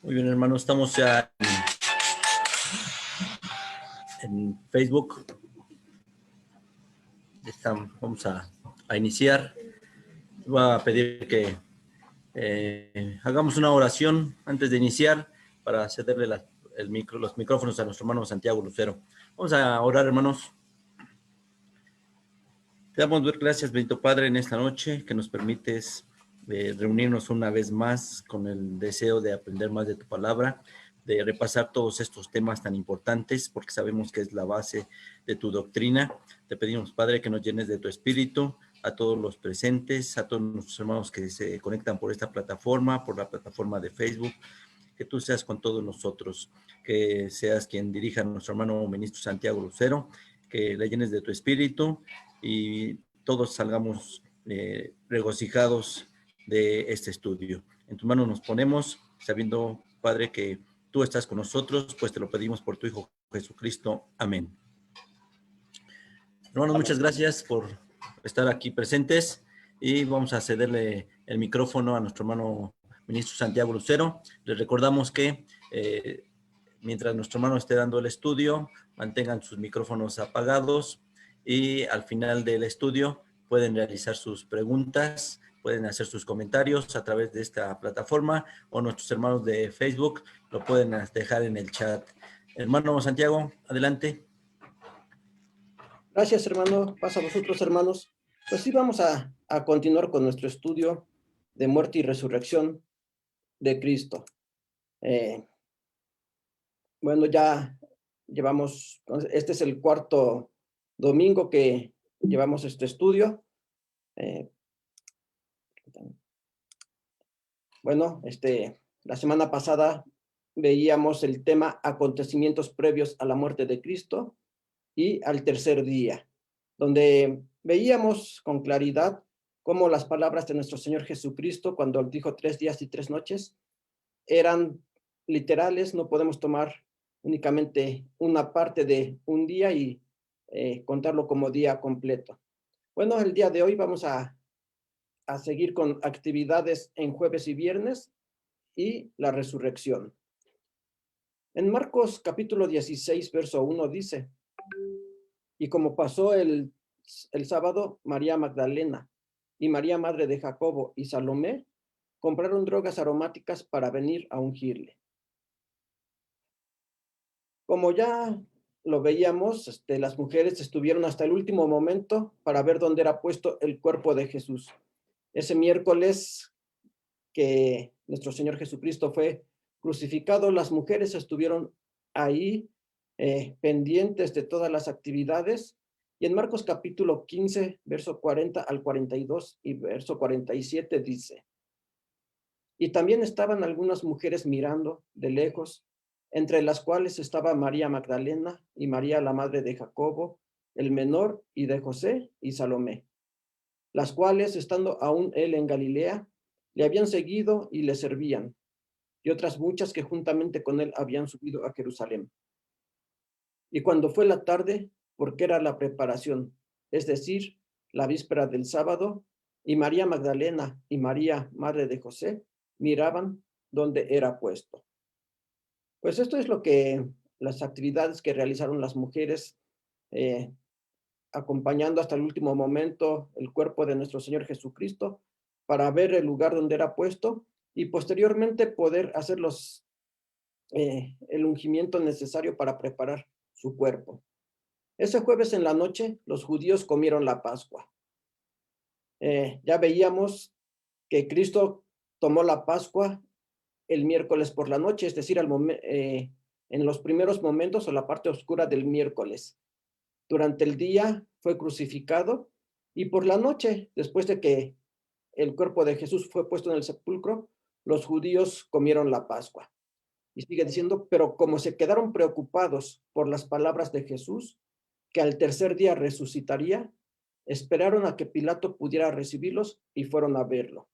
Muy bien, hermanos, estamos ya en Facebook. Vamos a iniciar. Voy a pedir que hagamos una oración antes de iniciar para cederle los micrófonos a nuestro hermano Santiago Lucero. Vamos a orar, hermanos. Te damos gracias, bendito Padre, en esta noche que nos permites reunirnos una vez más con el deseo de aprender más de tu palabra, de repasar todos estos temas tan importantes, porque sabemos que es la base de tu doctrina. Te pedimos, Padre, que nos llenes de tu espíritu, a todos los presentes, a todos nuestros hermanos que se conectan por esta plataforma, por la plataforma de Facebook, que tú seas con todos nosotros, que seas quien dirija a nuestro hermano ministro Santiago Lucero, que le llenes de tu espíritu y todos salgamos regocijados de este estudio. En tus manos nos ponemos, sabiendo, Padre, que tú estás con nosotros, pues te lo pedimos por tu Hijo Jesucristo. Amén. Hermanos, muchas gracias por estar aquí presentes y vamos a cederle el micrófono a nuestro hermano ministro Santiago Lucero. Les recordamos que mientras nuestro hermano esté dando el estudio, mantengan sus micrófonos apagados y al final del estudio pueden realizar sus preguntas, pueden hacer sus comentarios a través de esta plataforma o nuestros hermanos de Facebook lo pueden dejar en el chat. Hermano Santiago, adelante. Gracias, hermano. Pasa a vosotros, hermanos. Pues sí, vamos a continuar con nuestro estudio de muerte y resurrección de Cristo. Bueno, ya llevamos, este es el cuarto domingo que llevamos este estudio. Bueno, la semana pasada veíamos el tema acontecimientos previos a la muerte de Cristo y al tercer día, donde veíamos con claridad cómo las palabras de nuestro Señor Jesucristo, cuando dijo 3 días y 3 noches, eran literales. No podemos tomar únicamente una parte de un día y contarlo como día completo. Bueno, el día de hoy vamos a seguir con actividades en jueves y viernes y la resurrección. En Marcos capítulo 16, verso 1 dice: y como pasó el sábado, María Magdalena y María, madre de Jacobo, y Salomé compraron drogas aromáticas para venir a ungirle. Como ya lo veíamos, las mujeres estuvieron hasta el último momento para ver dónde era puesto el cuerpo de Jesús. Ese miércoles que nuestro Señor Jesucristo fue crucificado, las mujeres estuvieron ahí pendientes de todas las actividades. Y en Marcos capítulo 15, verso 40 al 42 y verso 47 dice: y también estaban algunas mujeres mirando de lejos, entre las cuales estaba María Magdalena y María, la madre de Jacobo, el menor, y de José y Salomé, las cuales, estando aún él en Galilea, le habían seguido y le servían, y otras muchas que juntamente con él habían subido a Jerusalén. Y cuando fue la tarde, porque era la preparación, es decir, la víspera del sábado, y María Magdalena y María, madre de José, miraban donde era puesto. Pues esto es lo que las actividades que realizaron las mujeres, acompañando hasta el último momento el cuerpo de nuestro Señor Jesucristo para ver el lugar donde era puesto y posteriormente poder hacer el ungimiento necesario para preparar su cuerpo. Ese jueves en la noche los judíos comieron la Pascua. Ya veíamos que Cristo tomó la Pascua el miércoles por la noche, es decir, en los primeros momentos o la parte oscura del miércoles. Durante el día fue crucificado y por la noche, después de que el cuerpo de Jesús fue puesto en el sepulcro, los judíos comieron la Pascua. Y sigue diciendo: pero como se quedaron preocupados por las palabras de Jesús, que al tercer día resucitaría, esperaron a que Pilato pudiera recibirlos y fueron a verlo.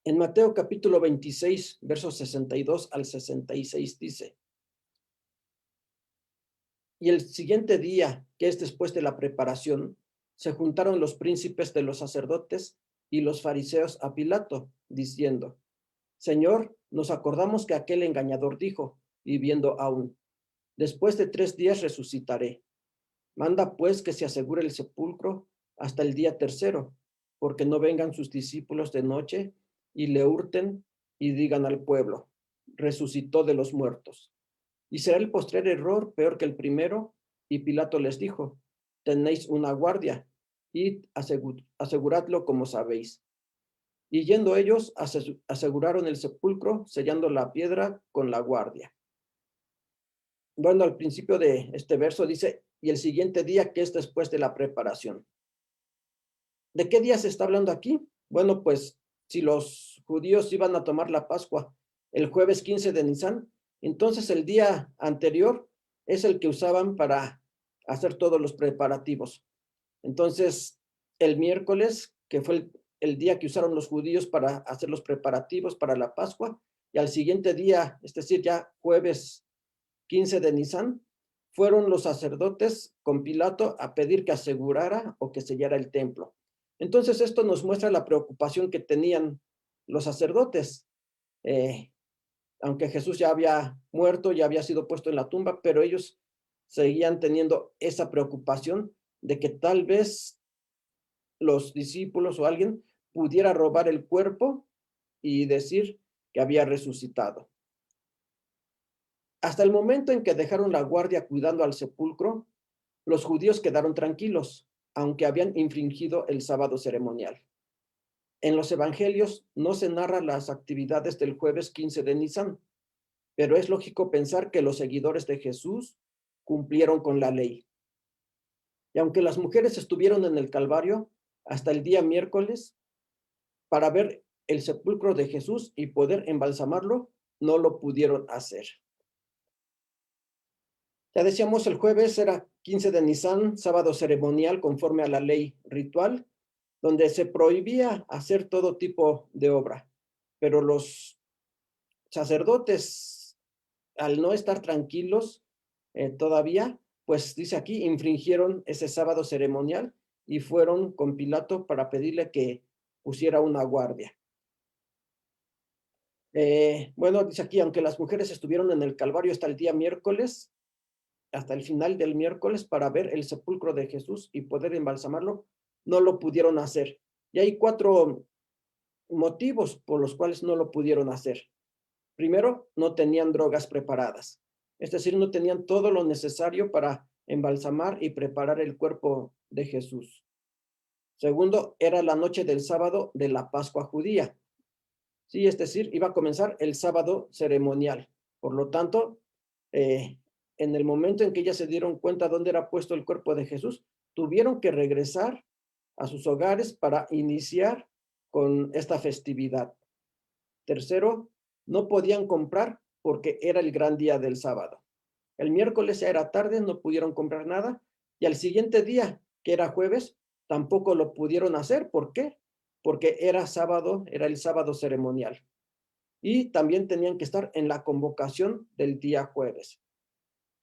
En Mateo capítulo 26, versos 62 al 66 dice: y el siguiente día, que es después de la preparación, se juntaron los príncipes de los sacerdotes y los fariseos a Pilato, diciendo: Señor, Nos acordamos que aquel engañador dijo, viviendo aún, después de 3 días resucitaré. Manda pues que se asegure el sepulcro hasta el día tercero, porque no vengan sus discípulos de noche y le hurten y digan al pueblo, resucitó de los muertos. Y será el postrer error peor que el primero. Y Pilato les dijo, tenéis una guardia, y aseguradlo como sabéis. Y yendo ellos, aseguraron el sepulcro, sellando la piedra con la guardia. Bueno, al principio de este verso dice, y el siguiente día, que es después de la preparación. ¿De qué día se está hablando aquí? Bueno, pues si los judíos iban a tomar la Pascua el jueves 15 de Nisan, entonces el día anterior es el que usaban para hacer todos los preparativos. Entonces, el miércoles, que fue el día que usaron los judíos para hacer los preparativos para la Pascua, y al siguiente día, es decir, ya jueves 15 de Nisan, fueron los sacerdotes con Pilato a pedir que asegurara o que sellara el templo. Entonces, esto nos muestra la preocupación que tenían los sacerdotes. Eh, Aunque Jesús ya había muerto, ya había sido puesto en la tumba, pero ellos seguían teniendo esa preocupación de que tal vez los discípulos o alguien pudiera robar el cuerpo y decir que había resucitado. Hasta el momento en que dejaron la guardia cuidando al sepulcro, los judíos quedaron tranquilos, aunque habían infringido el sábado ceremonial. En los evangelios no se narran las actividades del jueves 15 de Nisan, pero es lógico pensar que los seguidores de Jesús cumplieron con la ley. Y aunque las mujeres estuvieron en el Calvario hasta el día miércoles para ver el sepulcro de Jesús y poder embalsamarlo, no lo pudieron hacer. Ya decíamos, el jueves era 15 de Nisan, sábado ceremonial conforme a la ley ritual, donde se prohibía hacer todo tipo de obra. Pero los sacerdotes, al no estar tranquilos todavía, pues dice aquí, infringieron ese sábado ceremonial y fueron con Pilato para pedirle que pusiera una guardia. Bueno, dice aquí, aunque las mujeres estuvieron en el Calvario hasta el día miércoles, hasta el final del miércoles para ver el sepulcro de Jesús y poder embalsamarlo, no lo pudieron hacer. Y hay 4 motivos por los cuales no lo pudieron hacer. Primero, no tenían drogas preparadas, es decir, no tenían todo lo necesario para embalsamar y preparar el cuerpo de Jesús. Segundo, era la noche del sábado de la Pascua judía. Sí, es decir, iba a comenzar el sábado ceremonial. Por lo tanto, en el momento en que ellas se dieron cuenta dónde era puesto el cuerpo de Jesús, tuvieron que regresar a sus hogares para iniciar con esta festividad. Tercero, no podían comprar porque era el gran día del sábado. El miércoles ya era tarde, no pudieron comprar nada, y al siguiente día, que era jueves, tampoco lo pudieron hacer. ¿Por qué? Porque era sábado, era el sábado ceremonial. Y también tenían que estar en la convocación del día jueves.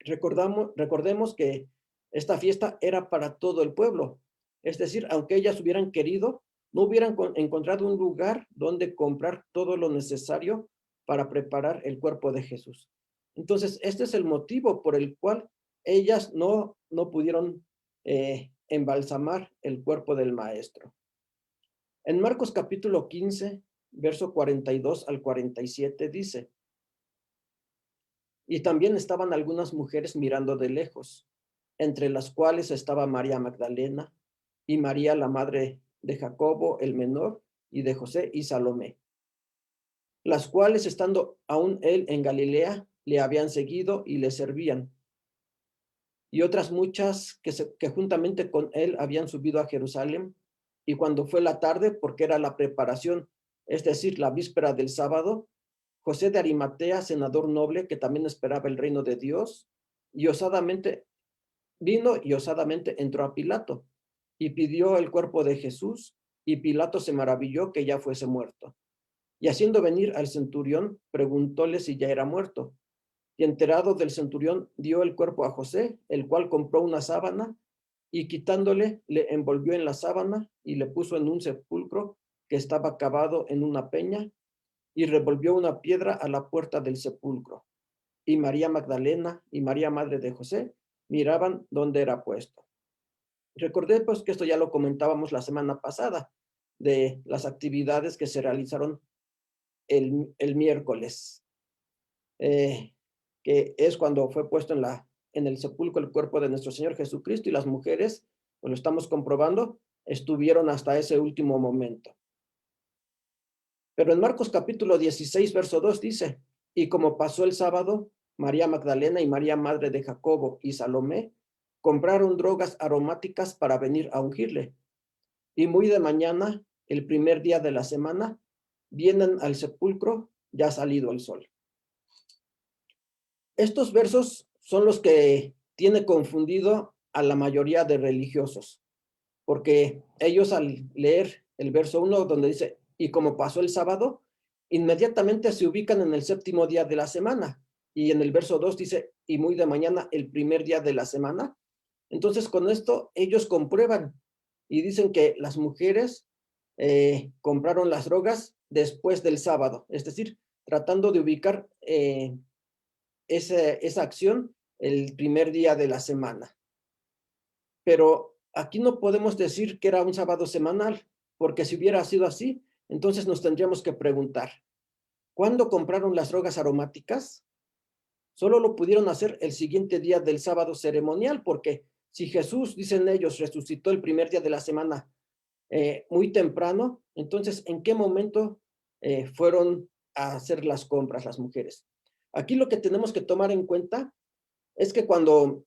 Recordemos que esta fiesta era para todo el pueblo. Es decir, aunque ellas hubieran querido, no hubieran encontrado un lugar donde comprar todo lo necesario para preparar el cuerpo de Jesús. Entonces, este es el motivo por el cual ellas no pudieron embalsamar el cuerpo del maestro. En Marcos capítulo 15, verso 42 al 47 dice, y también estaban algunas mujeres mirando de lejos, entre las cuales estaba María Magdalena y María la madre de Jacobo el menor y de José y Salomé, las cuales estando aún él en Galilea le habían seguido y le servían. Y otras muchas que juntamente con él habían subido a Jerusalén, y cuando fue la tarde, porque era la preparación, es decir, la víspera del sábado, José de Arimatea, senador noble que también esperaba el reino de Dios, y osadamente vino y osadamente entró a Pilato y pidió el cuerpo de Jesús, y Pilato se maravilló que ya fuese muerto. Y haciendo venir al centurión, preguntóle si ya era muerto. Y enterado del centurión, dio el cuerpo a José, el cual compró una sábana y quitándole, le envolvió en la sábana y le puso en un sepulcro que estaba cavado en una peña, y revolvió una piedra a la puerta del sepulcro. Y María Magdalena y María, madre de José, miraban dónde era puesto. Recordé pues que esto ya lo comentábamos la semana pasada, de las actividades que se realizaron el miércoles, que es cuando fue puesto en el sepulcro el cuerpo de nuestro Señor Jesucristo, y las mujeres, pues lo estamos comprobando, estuvieron hasta ese último momento. Pero en Marcos capítulo 16, verso 2 dice, y como pasó el sábado, María Magdalena y María, madre de Jacobo y Salomé, compraron drogas aromáticas para venir a ungirle. Y muy de mañana, el primer día de la semana, vienen al sepulcro ya salido el sol. Estos versos son los que tiene confundido a la mayoría de religiosos, porque ellos al leer el verso 1 donde dice, y como pasó el sábado, inmediatamente se ubican en el séptimo día de la semana. Y en el verso 2 dice, y muy de mañana, el primer día de la semana. Entonces con esto ellos comprueban y dicen que las mujeres compraron las drogas después del sábado, es decir, tratando de ubicar esa acción el primer día de la semana. Pero aquí no podemos decir que era un sábado semanal, porque si hubiera sido así, entonces nos tendríamos que preguntar, ¿cuándo compraron las drogas aromáticas? Solo lo pudieron hacer el siguiente día del sábado ceremonial, porque si Jesús, dicen ellos, resucitó el primer día de la semana muy temprano, entonces, ¿en qué momento fueron a hacer las compras las mujeres? Aquí lo que tenemos que tomar en cuenta es que cuando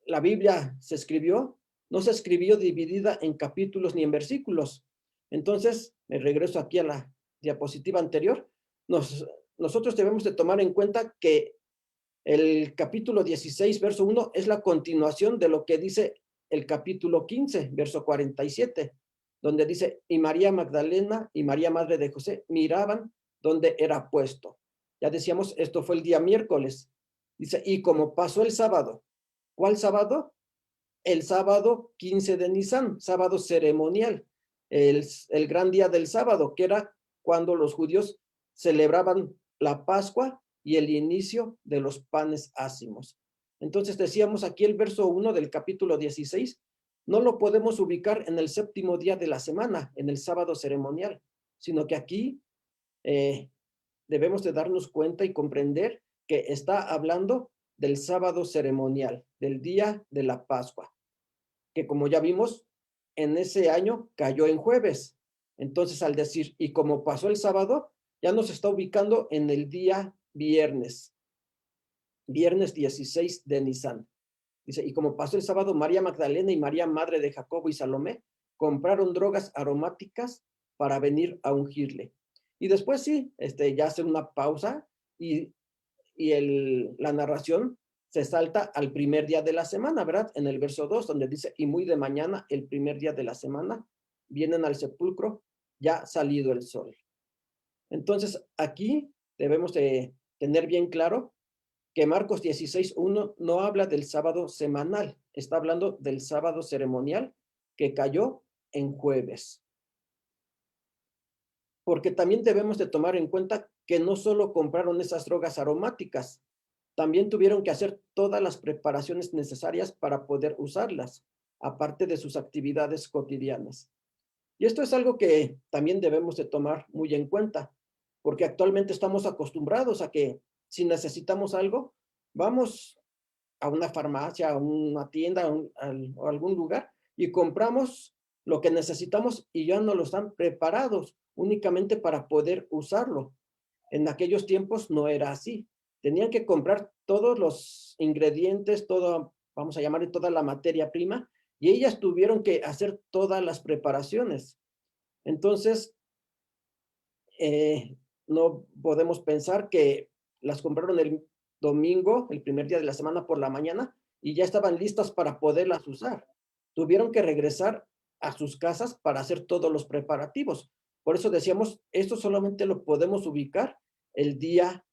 la Biblia se escribió, no se escribió dividida en capítulos ni en versículos. Entonces, me regreso aquí a la diapositiva anterior, nosotros debemos de tomar en cuenta que el capítulo 16, verso 1, es la continuación de lo que dice el capítulo 15, verso 47, donde dice, y María Magdalena y María, madre de José, miraban donde era puesto. Ya decíamos, esto fue el día miércoles. Dice, y como pasó el sábado. ¿Cuál sábado? El sábado 15 de Nisan, sábado ceremonial, el gran día del sábado, que era cuando los judíos celebraban la Pascua y el inicio de los panes ácimos. Entonces decíamos aquí el verso 1 del capítulo 16, no lo podemos ubicar en el séptimo día de la semana, en el sábado ceremonial, sino que aquí debemos de darnos cuenta y comprender que está hablando del sábado ceremonial, del día de la Pascua, que como ya vimos, en ese año cayó en jueves. Entonces, al decir, y como pasó el sábado, ya nos está ubicando en el día viernes 16 de Nisan. Dice, y como pasó el sábado, María Magdalena y María, madre de Jacobo y Salomé, compraron drogas aromáticas para venir a ungirle. Y después sí, ya hace una pausa y la narración se salta al primer día de la semana, ¿verdad? En el verso 2, donde dice, y muy de mañana, el primer día de la semana, vienen al sepulcro, ya salido el sol. Entonces, aquí debemos de tener bien claro que Marcos 16:1 no habla del sábado semanal, está hablando del sábado ceremonial que cayó en jueves. Porque también debemos de tomar en cuenta que no solo compraron esas drogas aromáticas, también tuvieron que hacer todas las preparaciones necesarias para poder usarlas, aparte de sus actividades cotidianas. Y esto es algo que también debemos de tomar muy en cuenta, porque actualmente estamos acostumbrados a que si necesitamos algo, vamos a una farmacia, a una tienda, o algún lugar y compramos lo que necesitamos y ya no lo están preparados únicamente para poder usarlo. En aquellos tiempos no era así. Tenían que comprar todos los ingredientes, todo, vamos a llamarle toda la materia prima, y ellas tuvieron que hacer todas las preparaciones. Entonces, no podemos pensar que las compraron el domingo, el primer día de la semana por la mañana, y ya estaban listas para poderlas usar. Tuvieron que regresar a sus casas para hacer todos los preparativos. Por eso decíamos, esto solamente lo podemos ubicar el día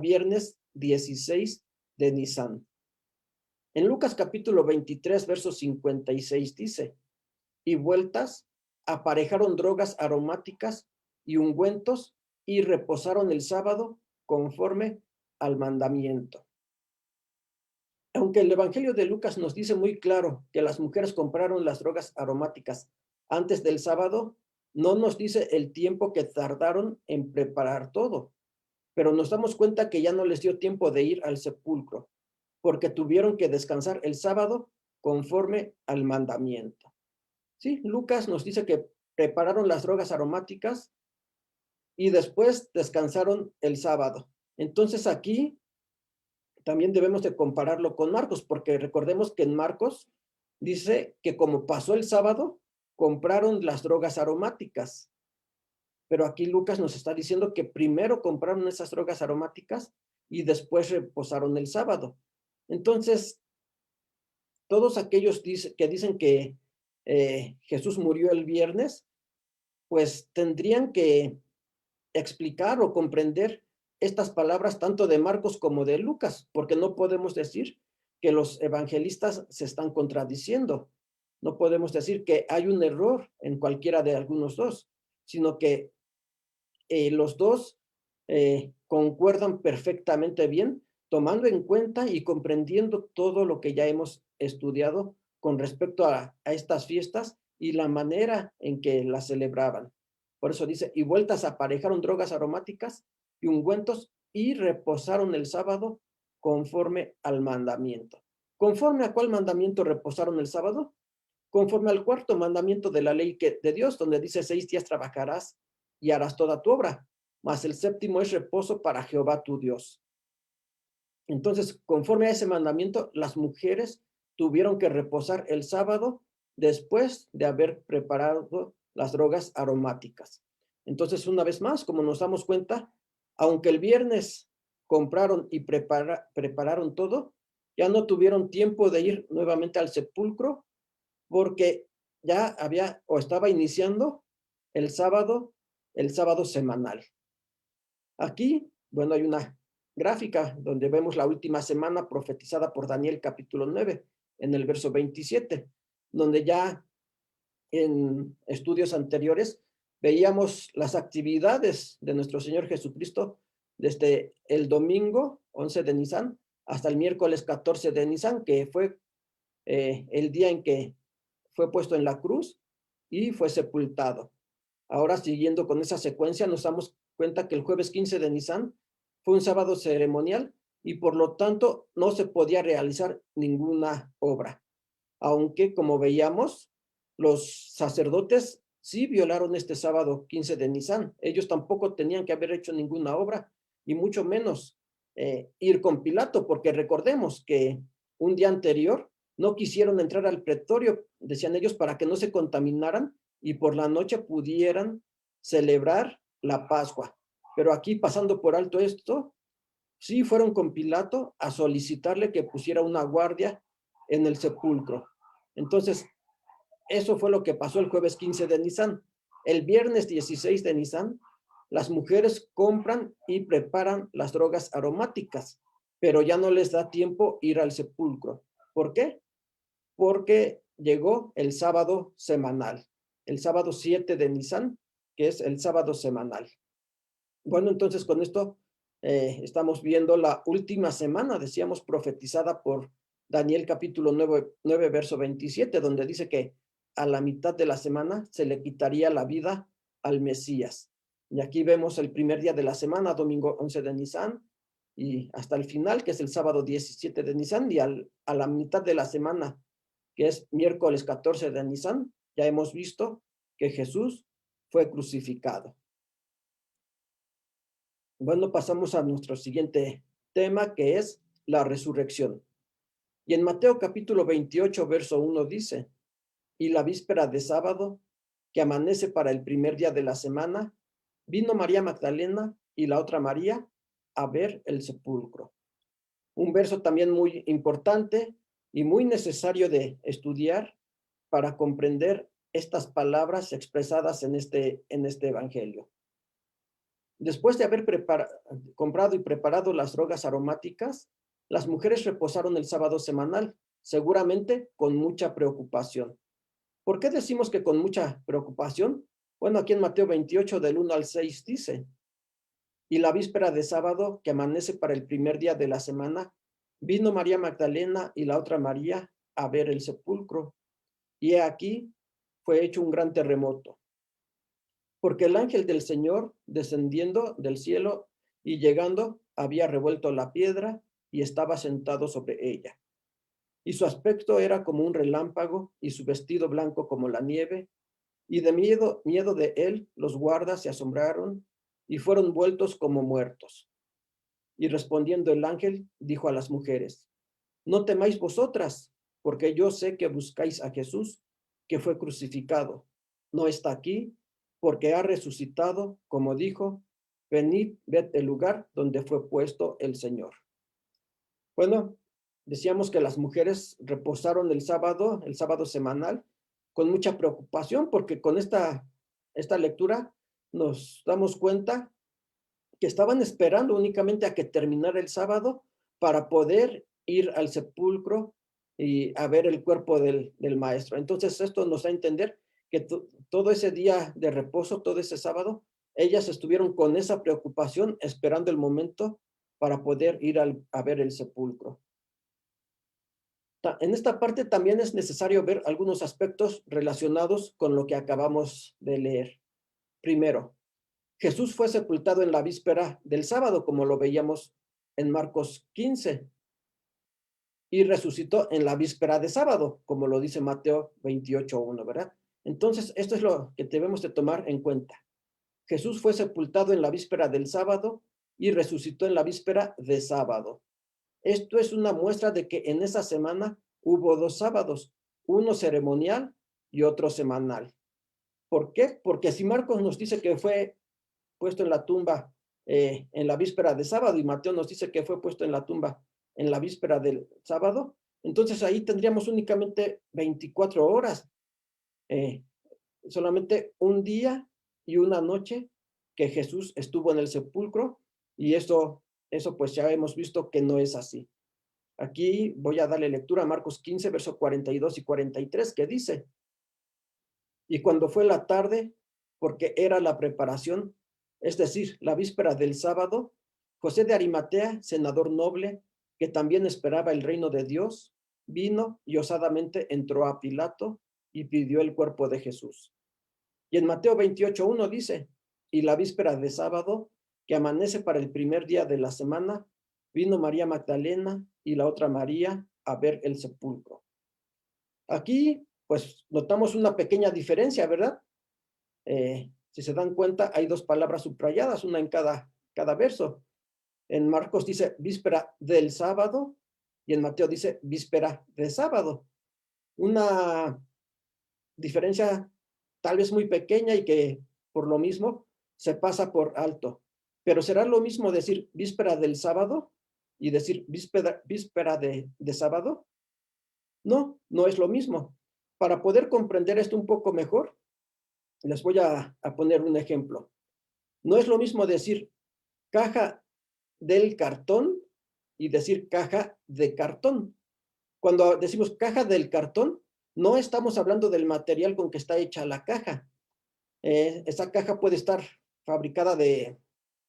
viernes 16 de Nisan. En Lucas capítulo 23, verso 56 dice, y vueltas aparejaron drogas aromáticas y ungüentos y reposaron el sábado conforme al mandamiento. Aunque el Evangelio de Lucas nos dice muy claro que las mujeres compraron las drogas aromáticas antes del sábado, no nos dice el tiempo que tardaron en preparar todo, pero nos damos cuenta que ya no les dio tiempo de ir al sepulcro, porque tuvieron que descansar el sábado conforme al mandamiento. Sí, Lucas nos dice que prepararon las drogas aromáticas y después descansaron el sábado. Entonces aquí también debemos de compararlo con Marcos, porque recordemos que en Marcos dice que como pasó el sábado, compraron las drogas aromáticas. Pero aquí Lucas nos está diciendo que primero compraron esas drogas aromáticas y después reposaron el sábado. Entonces, todos aquellos que dicen que Jesús murió el viernes, pues tendrían que explicar o comprender estas palabras tanto de Marcos como de Lucas, porque no podemos decir que los evangelistas se están contradiciendo. No podemos decir que hay un error en cualquiera de algunos dos, sino que los dos concuerdan perfectamente bien, tomando en cuenta y comprendiendo todo lo que ya hemos estudiado con respecto a estas fiestas y la manera en que las celebraban. Por eso dice, y vueltas aparejaron drogas aromáticas y ungüentos y reposaron el sábado conforme al mandamiento. ¿Conforme a cuál mandamiento reposaron el sábado? Conforme al cuarto mandamiento de la ley de Dios, donde dice 6 días trabajarás y harás toda tu obra, mas el séptimo es reposo para Jehová tu Dios. Entonces, conforme a ese mandamiento, las mujeres tuvieron que reposar el sábado después de haber preparado las drogas aromáticas. Entonces, una vez más, como nos damos cuenta, aunque el viernes compraron y prepararon todo, ya no tuvieron tiempo de ir nuevamente al sepulcro porque ya había o estaba iniciando el sábado semanal. Aquí, bueno, hay una gráfica donde vemos la última semana profetizada por Daniel capítulo 9, en el verso 27, donde ya en estudios anteriores veíamos las actividades de nuestro Señor Jesucristo desde el domingo 11 de Nisan hasta el miércoles 14 de Nisan, que fue el día en que fue puesto en la cruz y fue sepultado. Ahora, siguiendo con esa secuencia, nos damos cuenta que el jueves 15 de Nisan fue un sábado ceremonial y por lo tanto no se podía realizar ninguna obra. Aunque, como veíamos, los sacerdotes sí violaron este sábado 15 de Nisan. Ellos tampoco tenían que haber hecho ninguna obra y mucho menos ir con Pilato, porque recordemos que un día anterior no quisieron entrar al pretorio, decían ellos, para que no se contaminaran y por la noche pudieran celebrar la Pascua. Pero aquí, pasando por alto esto, sí fueron con Pilato a solicitarle que pusiera una guardia en el sepulcro. Entonces, eso fue lo que pasó el jueves 15 de Nisan. El viernes 16 de Nisan, las mujeres compran y preparan las drogas aromáticas, pero ya no les da tiempo ir al sepulcro. ¿Por qué? Porque llegó el sábado semanal, el sábado 7 de Nisan, que es el sábado semanal. Bueno, entonces con esto estamos viendo la última semana, decíamos, profetizada por Daniel capítulo 9, verso 27, donde dice que a la mitad de la semana se le quitaría la vida al Mesías. Y aquí vemos el primer día de la semana, domingo 11 de Nisan, y hasta el final, que es el sábado 17 de Nisan, y a la mitad de la semana, que es miércoles 14 de Nisan, ya hemos visto que Jesús fue crucificado. Bueno, pasamos a nuestro siguiente tema, que es la resurrección. Y en Mateo capítulo 28, verso 1 dice, y la víspera de sábado, que amanece para el primer día de la semana, vino María Magdalena y la otra María a ver el sepulcro. Un verso también muy importante y muy necesario de estudiar para comprender estas palabras expresadas en este evangelio. Después de haber comprado y preparado las drogas aromáticas, las mujeres reposaron el sábado semanal, seguramente con mucha preocupación. ¿Por qué decimos que con mucha preocupación? Bueno, aquí en Mateo 28, del 1 al 6 dice, Y la víspera de sábado, que amanece para el primer día de la semana, vino María Magdalena y la otra María a ver el sepulcro. Y he aquí, fue hecho un gran terremoto, porque el ángel del Señor, descendiendo del cielo y llegando, había revuelto la piedra y estaba sentado sobre ella. Y su aspecto era como un relámpago y su vestido blanco como la nieve. Y de miedo de él, los guardas se asombraron y fueron vueltos como muertos. Y respondiendo el ángel, dijo a las mujeres: no temáis vosotras, porque yo sé que buscáis a Jesús, que fue crucificado. No está aquí, porque ha resucitado, como dijo. Venid, ved el lugar donde fue puesto el Señor. Bueno, decíamos que las mujeres reposaron el sábado semanal, con mucha preocupación, porque con esta lectura nos damos cuenta que estaban esperando únicamente a que terminara el sábado para poder ir al sepulcro y a ver el cuerpo del maestro. Entonces esto nos da a entender que todo ese día de reposo, todo ese sábado, ellas estuvieron con esa preocupación esperando el momento para poder ir a ver el sepulcro. En esta parte también es necesario ver algunos aspectos relacionados con lo que acabamos de leer. Primero, Jesús fue sepultado en la víspera del sábado, como lo veíamos en Marcos 15, y resucitó en la víspera de sábado, como lo dice Mateo 28:1, ¿verdad? Entonces, esto es lo que debemos de tomar en cuenta. Jesús fue sepultado en la víspera del sábado y resucitó en la víspera de sábado. Esto es una muestra de que en esa semana hubo dos sábados, uno ceremonial y otro semanal. ¿Por qué? Porque si Marcos nos dice que fue puesto en la tumba en la víspera de sábado y Mateo nos dice que fue puesto en la tumba en la víspera del sábado, entonces ahí tendríamos únicamente 24 horas, eh, solamente un día y una noche que Jesús estuvo en el sepulcro, y eso pues ya hemos visto que no es así. Aquí voy a darle lectura a Marcos 15, versos 42 y 43, que dice: y cuando fue la tarde, porque era la preparación, es decir, la víspera del sábado, José de Arimatea, senador noble, que también esperaba el reino de Dios, vino y osadamente entró a Pilato y pidió el cuerpo de Jesús. Y en Mateo 28:1 dice: y la víspera de sábado, que amanece para el primer día de la semana, vino María Magdalena y la otra María a ver el sepulcro. Aquí, pues, notamos una pequeña diferencia, ¿verdad? Si se dan cuenta, hay dos palabras subrayadas, una en cada verso. En Marcos dice víspera del sábado y en Mateo dice víspera de sábado. Una diferencia tal vez muy pequeña y que por lo mismo se pasa por alto. Pero ¿será lo mismo decir víspera del sábado y decir víspera de sábado? No, no es lo mismo. Para poder comprender esto un poco mejor, les voy a poner un ejemplo. No es lo mismo decir caja del cartón y decir caja de cartón. Cuando decimos caja del cartón, no estamos hablando del material con que está hecha la caja. Esa caja puede estar fabricada de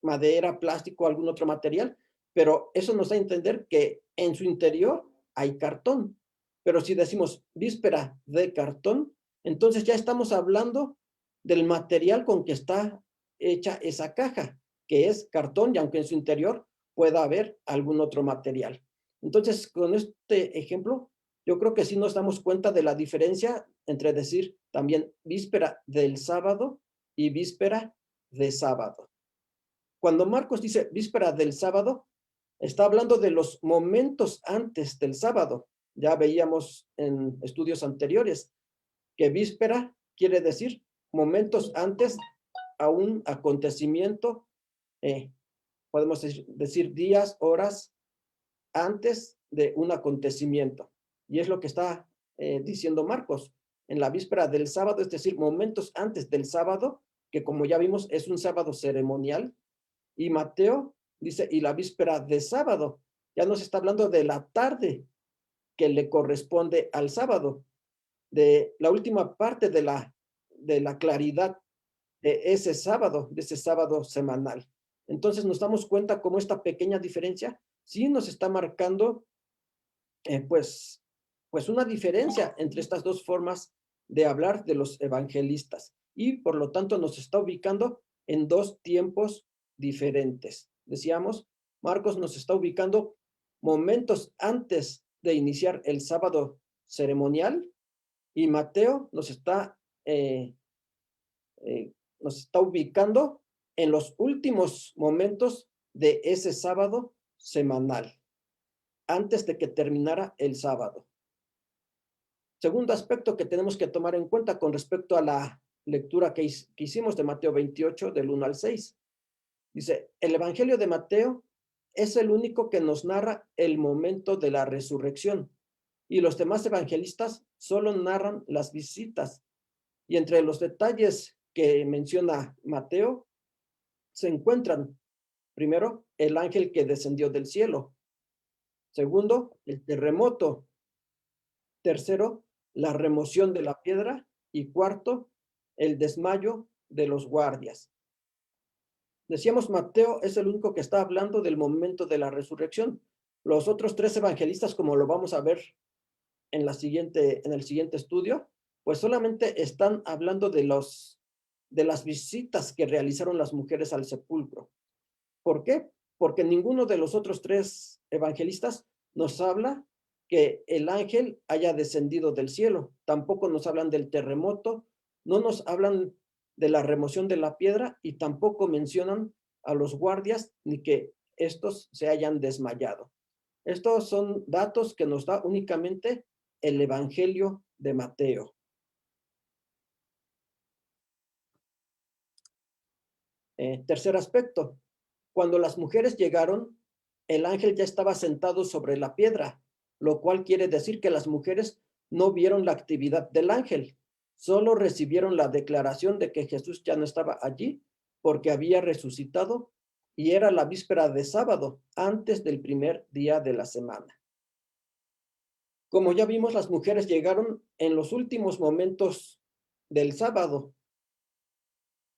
madera, plástico, algún otro material, pero eso nos da a entender que en su interior hay cartón. Pero si decimos víspera de cartón, entonces ya estamos hablando del material con que está hecha esa caja, que es cartón, y aunque en su interior pueda haber algún otro material. Entonces, con este ejemplo, yo creo que sí nos damos cuenta de la diferencia entre decir también víspera del sábado y víspera de sábado. Cuando Marcos dice víspera del sábado, está hablando de los momentos antes del sábado. Ya veíamos en estudios anteriores que víspera quiere decir momentos antes a un acontecimiento, podemos decir días, horas antes de un acontecimiento. Y es lo que está diciendo Marcos. En la víspera del sábado, es decir, momentos antes del sábado, que como ya vimos es un sábado ceremonial. Y Mateo dice, y la víspera de sábado, ya nos está hablando de la tarde que le corresponde al sábado, de la última parte de la claridad de ese sábado semanal. Entonces nos damos cuenta cómo esta pequeña diferencia sí nos está marcando pues una diferencia entre estas dos formas de hablar de los evangelistas y por lo tanto nos está ubicando en dos tiempos diferentes. Decíamos, Marcos nos está ubicando momentos antes de iniciar el sábado ceremonial y Mateo eh, nos está ubicando en los últimos momentos de ese sábado semanal, antes de que terminara el sábado. Segundo aspecto que tenemos que tomar en cuenta con respecto a la lectura que hicimos de Mateo 28, del 1 al 6. Dice, el Evangelio de Mateo es el único que nos narra el momento de la resurrección y los demás evangelistas solo narran las visitas. Y entre los detalles que menciona Mateo se encuentran, primero, el ángel que descendió del cielo. Segundo, el terremoto. Tercero, la remoción de la piedra. Y cuarto, el desmayo de los guardias. Decíamos, Mateo es el único que está hablando del momento de la resurrección. Los otros tres evangelistas, como lo vamos a ver en el siguiente estudio, pues solamente están hablando de las visitas que realizaron las mujeres al sepulcro. ¿Por qué? Porque ninguno de los otros tres evangelistas nos habla que el ángel haya descendido del cielo. Tampoco nos hablan del terremoto, no nos hablan de la remoción de la piedra y tampoco mencionan a los guardias ni que estos se hayan desmayado. Estos son datos que nos da únicamente el Evangelio de Mateo. Tercer aspecto, cuando las mujeres llegaron, el ángel ya estaba sentado sobre la piedra, lo cual quiere decir que las mujeres no vieron la actividad del ángel, solo recibieron la declaración de que Jesús ya no estaba allí porque había resucitado y era la víspera de sábado, antes del primer día de la semana. Como ya vimos, las mujeres llegaron en los últimos momentos del sábado,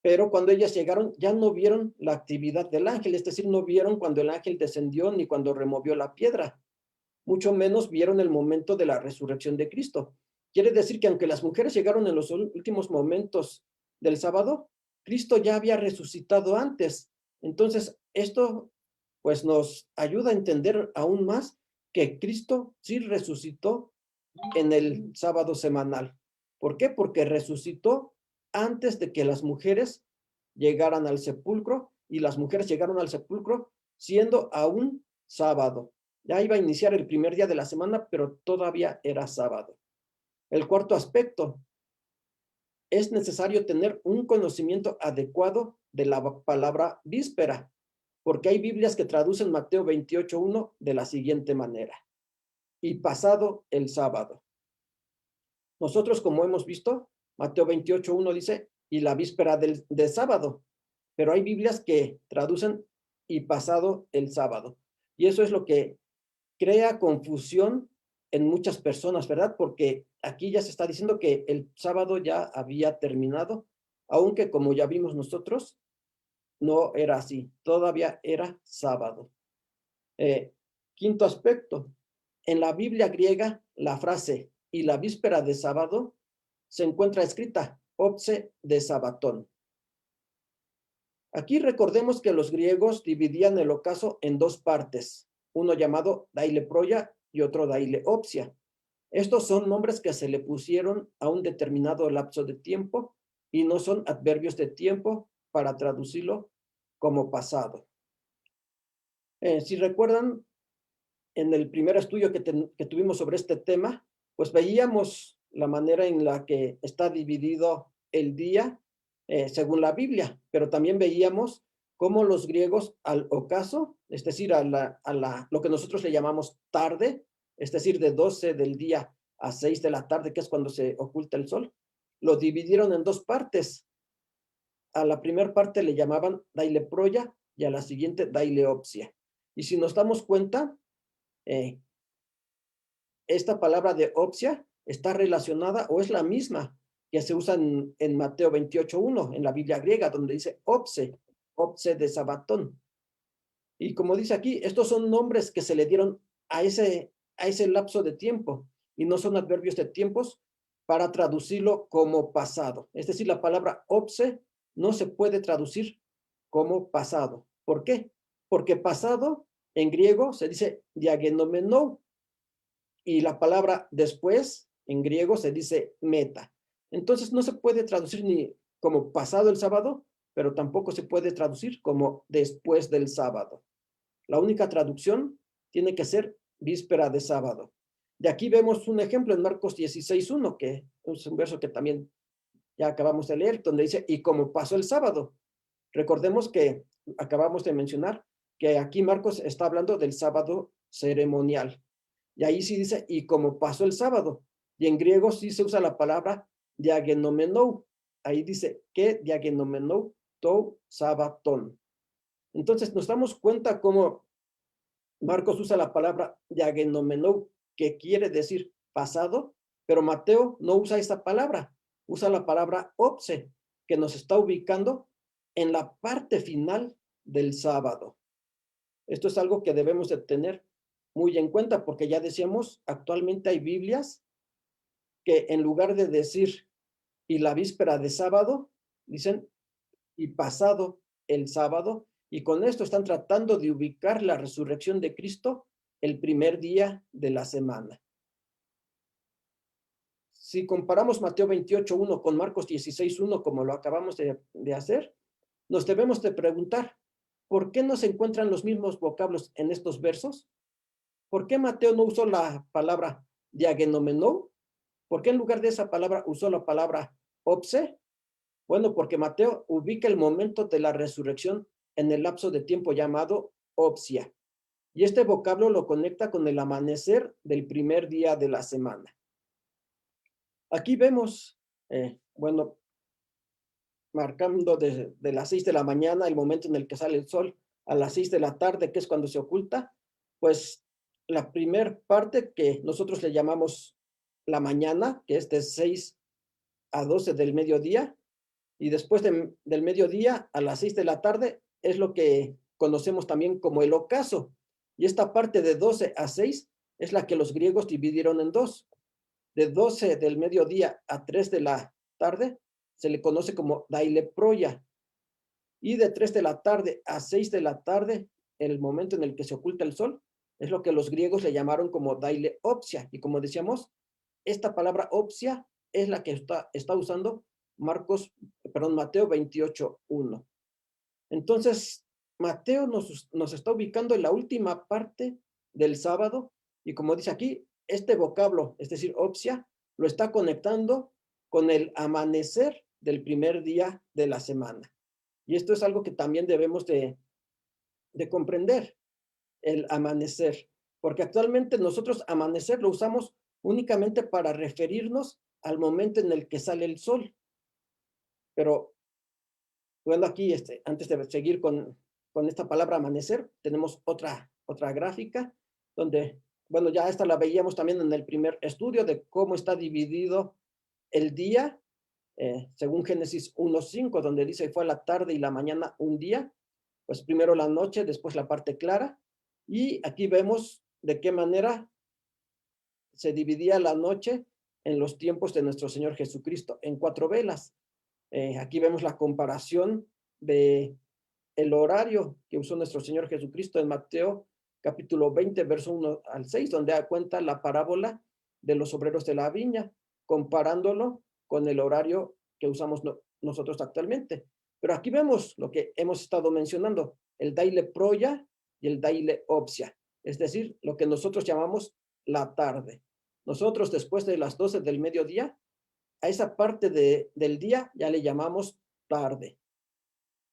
pero cuando ellas llegaron ya no vieron la actividad del ángel, es decir, no vieron cuando el ángel descendió ni cuando removió la piedra, mucho menos vieron el momento de la resurrección de Cristo. Quiere decir que aunque las mujeres llegaron en los últimos momentos del sábado, Cristo ya había resucitado antes. Entonces, esto pues nos ayuda a entender aún más que Cristo sí resucitó en el sábado semanal. ¿Por qué? Porque resucitó antes de que las mujeres llegaran al sepulcro y las mujeres llegaron al sepulcro siendo aún sábado. Ya iba a iniciar el primer día de la semana, pero todavía era sábado. El cuarto aspecto, es necesario tener un conocimiento adecuado de la palabra víspera, porque hay Biblias que traducen Mateo 28:1 de la siguiente manera: y pasado el sábado. Nosotros, como hemos visto, Mateo 28:1 dice, y la víspera del sábado, pero hay Biblias que traducen y pasado el sábado. Y eso es lo que crea confusión en muchas personas, ¿verdad? Porque aquí ya se está diciendo que el sábado ya había terminado, aunque como ya vimos nosotros, no era así, todavía era sábado. Quinto aspecto, en la Biblia griega, la frase y la víspera de sábado se encuentra escrita opse de sabatón. Aquí recordemos que los griegos dividían el ocaso en dos partes, uno llamado daile proia y otro daile opsia. Estos son nombres que se le pusieron a un determinado lapso de tiempo y no son adverbios de tiempo para traducirlo como pasado. Si recuerdan, en el primer estudio que tuvimos sobre este tema, pues veíamos la manera en la que está dividido el día según la Biblia, pero también veíamos cómo los griegos al ocaso, es decir, lo que nosotros le llamamos tarde, es decir, de 12 del día a 6 de la tarde, que es cuando se oculta el sol, lo dividieron en dos partes. A la primera parte le llamaban daile proia y a la siguiente daile opsia. Y si nos damos cuenta, esta palabra de opsia está relacionada o es la misma que se usa en Mateo 28:1, en la Biblia griega, donde dice opse. opse de sabatón. Y como dice aquí, estos son nombres que se le dieron a ese lapso de tiempo y no son adverbios de tiempos para traducirlo como pasado. Es decir, la palabra opse no se puede traducir como pasado. ¿Por qué? Porque pasado en griego se dice diagenomenou y la palabra después en griego se dice meta. Entonces no se puede traducir ni como pasado el sábado, pero tampoco se puede traducir como después del sábado. La única traducción tiene que ser víspera de sábado. De aquí vemos un ejemplo en Marcos 16:1, que es un verso que también ya acabamos de leer, donde dice, y como pasó el sábado. Recordemos que acabamos de mencionar que aquí Marcos está hablando del sábado ceremonial. Y ahí sí dice, y como pasó el sábado. Y en griego sí se usa la palabra diagenomenou. Ahí dice, que diagenomenou tou sabaton. Entonces nos damos cuenta cómo Marcos usa la palabra diagenomenou, que quiere decir pasado, pero Mateo no usa esa palabra, usa la palabra opse, que nos está ubicando en la parte final del sábado. Esto es algo que debemos de tener muy en cuenta, porque ya decíamos, actualmente hay Biblias que en lugar de decir y la víspera de sábado, dicen y pasado el sábado, y con esto están tratando de ubicar la resurrección de Cristo el primer día de la semana. Si comparamos Mateo 28:1 con Marcos 16:1, como lo acabamos de hacer, nos debemos de preguntar, ¿por qué no se encuentran los mismos vocablos en estos versos? ¿Por qué Mateo no usó la palabra diagenomenou? ¿Por qué en lugar de esa palabra usó la palabra opse? Bueno, porque Mateo ubica el momento de la resurrección en el lapso de tiempo llamado opsia. Y este vocablo lo conecta con el amanecer del primer día de la semana. Aquí vemos, bueno, marcando de las 6 de la mañana, el momento en el que sale el sol, a las 6 de la tarde, que es cuando se oculta, pues la primer parte que nosotros le llamamos la mañana, que es de 6 a 12 del mediodía, y después del mediodía a las 6 de la tarde es lo que conocemos también como el ocaso. Y esta parte de 12 a 6 es la que los griegos dividieron en dos. De 12 del mediodía a 3 de la tarde se le conoce como daileproia. Y de 3 de la tarde a 6 de la tarde, el momento en el que se oculta el sol, es lo que los griegos le llamaron como daileopsia. Y como decíamos, esta palabra opsia es la que está usando Mateo 28:1. Entonces, Mateo nos está ubicando en la última parte del sábado y como dice aquí, este vocablo, es decir, opsia, lo está conectando con el amanecer del primer día de la semana. Y esto es algo que también debemos de comprender, el amanecer, porque actualmente nosotros amanecer lo usamos únicamente para referirnos al momento en el que sale el sol. Pero bueno, aquí antes de seguir con esta palabra amanecer, tenemos otra gráfica donde, bueno, ya esta la veíamos también en el primer estudio de cómo está dividido el día, según Génesis 1:5, donde dice fue la tarde y la mañana un día, pues primero la noche, después la parte clara, y aquí vemos de qué manera se dividía la noche en los tiempos de nuestro Señor Jesucristo en 4 velas. Aquí vemos la comparación de el horario que usó nuestro Señor Jesucristo en Mateo capítulo 20, verso 1 al 6, donde da cuenta la parábola de los obreros de la viña, comparándolo con el horario que usamos nosotros actualmente. Pero aquí vemos lo que hemos estado mencionando, el daile proya y el daile opsia, es decir, lo que nosotros llamamos la tarde. Nosotros después de las 12 del mediodía, a esa parte del día ya le llamamos tarde.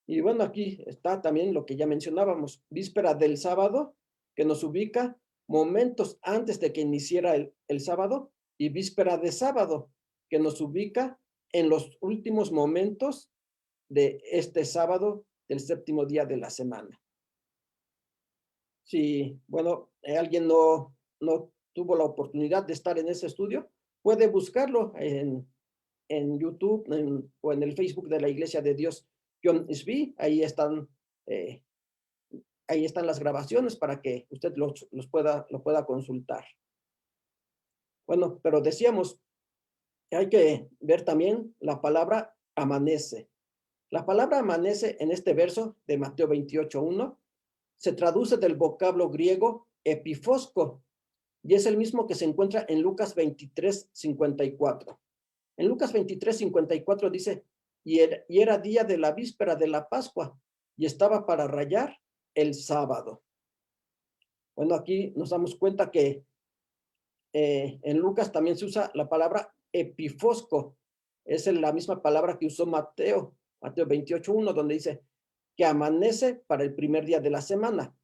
Y bueno, aquí está también lo que ya mencionábamos, víspera del sábado, que nos ubica momentos antes de que iniciara el sábado, y víspera de sábado, que nos ubica en los últimos momentos de este sábado del séptimo día de la semana. Si, bueno, alguien no tuvo la oportunidad de estar en ese estudio, puede buscarlo en YouTube o en el Facebook de la Iglesia de Dios John Svi. Ahí están Eh, ahí están las grabaciones para que usted lo pueda consultar. Bueno, pero decíamos que hay que ver también la palabra amanece. La palabra amanece en este verso de Mateo 28:1 se traduce del vocablo griego epifosco y es el mismo que se encuentra en Lucas 23:54. En Lucas 23:54 dice, y era día de la víspera de la Pascua y estaba para rayar el sábado. Bueno, aquí nos damos cuenta que en Lucas también se usa la palabra epifosco. Es la misma palabra que usó Mateo 28:1, donde dice que amanece para el primer día de la semana.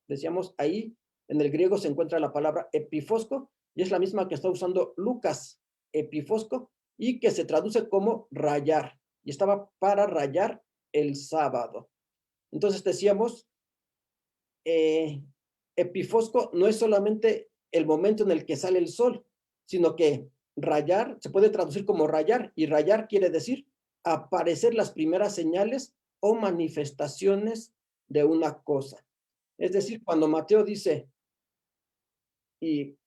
Decíamos ahí, en el griego se encuentra la palabra epifosco y es la misma que está usando Lucas, epifosco, y que se traduce como rayar. Y estaba para rayar el sábado. Entonces decíamos, eh, epifosco no es solamente el momento en el que sale el sol, sino que rayar se puede traducir como rayar, y rayar quiere decir aparecer las primeras señales o manifestaciones de una cosa. Es decir, cuando Mateo dice, y,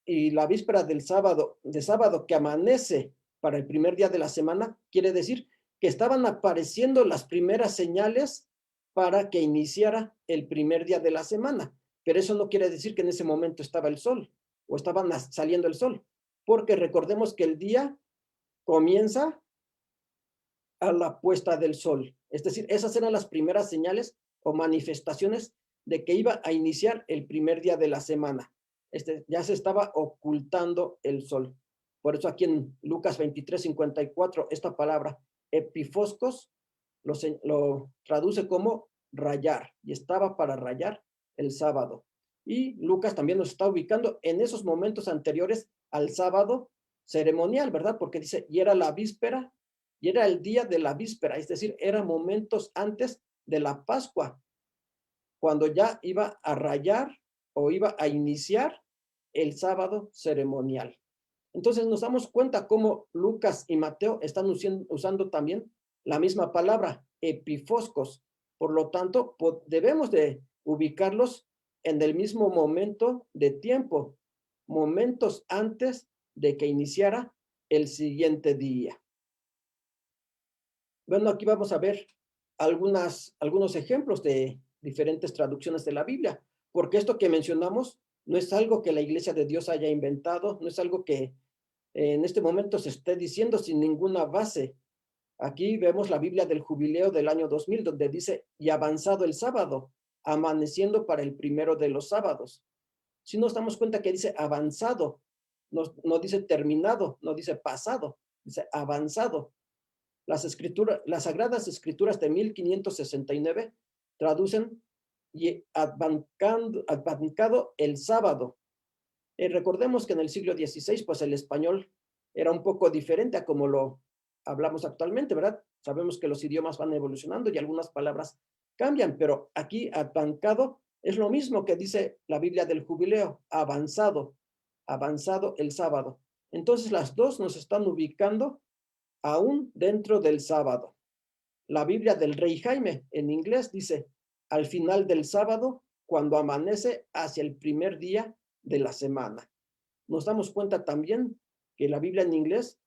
y la víspera del sábado, de sábado que amanece para el primer día de la semana, quiere decir que estaban apareciendo las primeras señales para que iniciara el primer día de la semana. Pero eso no quiere decir que en ese momento estaba el sol o estaban saliendo el sol, porque recordemos que el día comienza a la puesta del sol. Es decir, esas eran las primeras señales o manifestaciones de que iba a iniciar el primer día de la semana. Ya se estaba ocultando el sol. Por eso aquí en Lucas 23:54, esta palabra epifoscos lo traduce como rayar y estaba para rayar el sábado. Y Lucas también nos está ubicando en esos momentos anteriores al sábado ceremonial, ¿verdad? Porque dice, y era la víspera y era el día de la víspera, es decir, era momentos antes de la Pascua, cuando ya iba a rayar o iba a iniciar el sábado ceremonial. Entonces nos damos cuenta cómo Lucas y Mateo están usando también la misma palabra, epifoscos. Por lo tanto, debemos de ubicarlos en el mismo momento de tiempo, momentos antes de que iniciara el siguiente día. Bueno, aquí vamos a ver algunos ejemplos de diferentes traducciones de la Biblia, porque esto que mencionamos no es algo que la Iglesia de Dios haya inventado, no es algo que en este momento se esté diciendo sin ninguna base. Aquí vemos la Biblia del Jubileo del año 2000, donde dice, y avanzado el sábado, amaneciendo para el primero de los sábados. Si nos damos cuenta que dice avanzado, no dice terminado, no dice pasado, dice avanzado. Las Sagradas Escrituras de 1569 traducen y advancado el sábado. Recordemos que en el siglo XVI, pues el español era un poco diferente a como lo hablamos actualmente, ¿verdad? Sabemos que los idiomas van evolucionando y algunas palabras cambian, pero aquí advancado es lo mismo que dice la Biblia del Jubileo, avanzado el sábado. Entonces las dos nos están ubicando aún dentro del sábado. La Biblia del Rey Jaime en inglés dice, al final del sábado, cuando amanece hacia el primer día de la semana. Nos damos cuenta también que la Biblia en inglés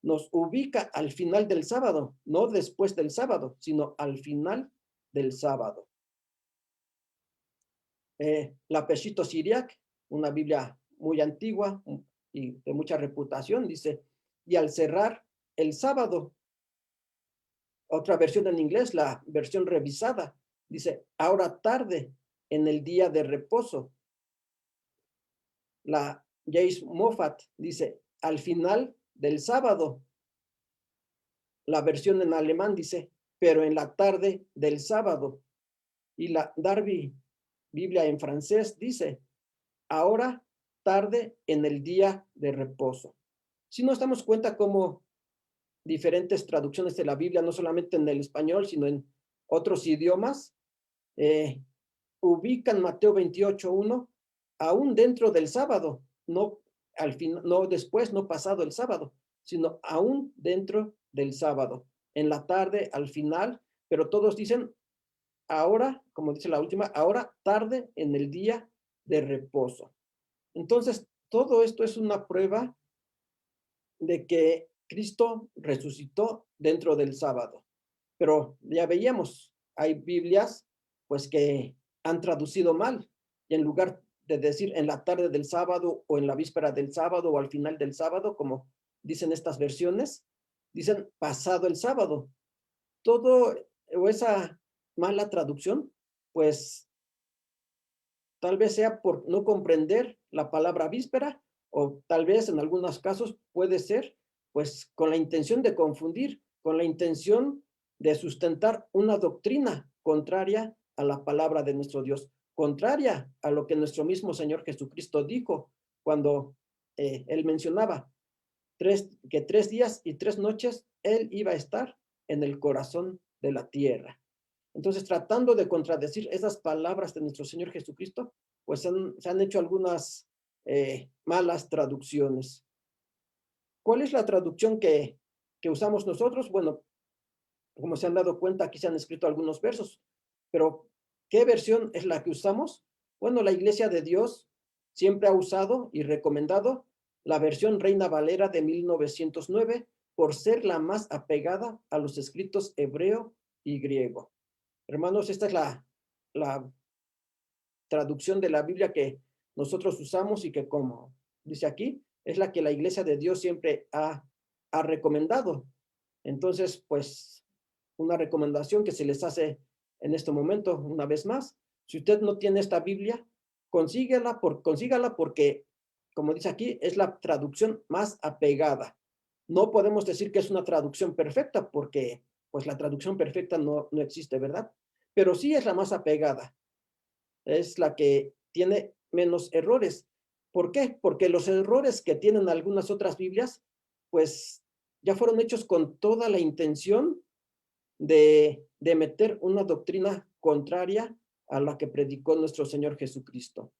nos ubica al final del sábado, no después del sábado, sino al final del sábado. La Peshitta Syriac, una Biblia muy antigua y de mucha reputación, dice, y al cerrar el sábado, otra versión en inglés, la versión revisada, dice, ahora tarde en el día de reposo. La Jace Moffat dice, al final del sábado. La versión en alemán dice, pero en la tarde del sábado. Y la Darby Biblia en francés dice, ahora tarde en el día de reposo. Si nos damos cuenta cómo diferentes traducciones de la Biblia, no solamente en el español, sino en otros idiomas, ubican Mateo 28:1 aún dentro del sábado, no al fin, no después, no pasado el sábado, sino aún dentro del sábado, en la tarde, al final, pero todos dicen ahora, como dice la última, ahora tarde en el día de reposo. Entonces, todo esto es una prueba de que Cristo resucitó dentro del sábado. Pero ya veíamos, hay Biblias pues que han traducido mal y en lugar de decir en la tarde del sábado o en la víspera del sábado o al final del sábado, como dicen estas versiones, dicen pasado el sábado. Todo o esa mala traducción, pues tal vez sea por no comprender la palabra víspera o tal vez en algunos casos puede ser pues con la intención de confundir, con la intención de sustentar una doctrina contraria a la palabra de nuestro Dios, contraria a lo que nuestro mismo Señor Jesucristo dijo cuando él mencionaba que 3 días y 3 noches él iba a estar en el corazón de la tierra. Entonces, tratando de contradecir esas palabras de nuestro Señor Jesucristo, pues se han hecho algunas malas traducciones. ¿Cuál es la traducción que usamos nosotros? Bueno, como se han dado cuenta, aquí se han escrito algunos versos, pero ¿qué versión es la que usamos? Bueno, la Iglesia de Dios siempre ha usado y recomendado la versión Reina Valera de 1909 por ser la más apegada a los escritos hebreo y griego. Hermanos, esta es la traducción de la Biblia que nosotros usamos y que, como dice aquí, es la que la Iglesia de Dios siempre ha recomendado. Entonces, pues, una recomendación que se les hace en este momento, una vez más, si usted no tiene esta Biblia, consígala porque, como dice aquí, es la traducción más apegada. No podemos decir que es una traducción perfecta porque, pues, la traducción perfecta no existe, ¿verdad? Pero sí es la más apegada, es la que tiene menos errores. ¿Por qué? Porque los errores que tienen algunas otras Biblias, pues ya fueron hechos con toda la intención de meter una doctrina contraria a la que predicó nuestro Señor Jesucristo.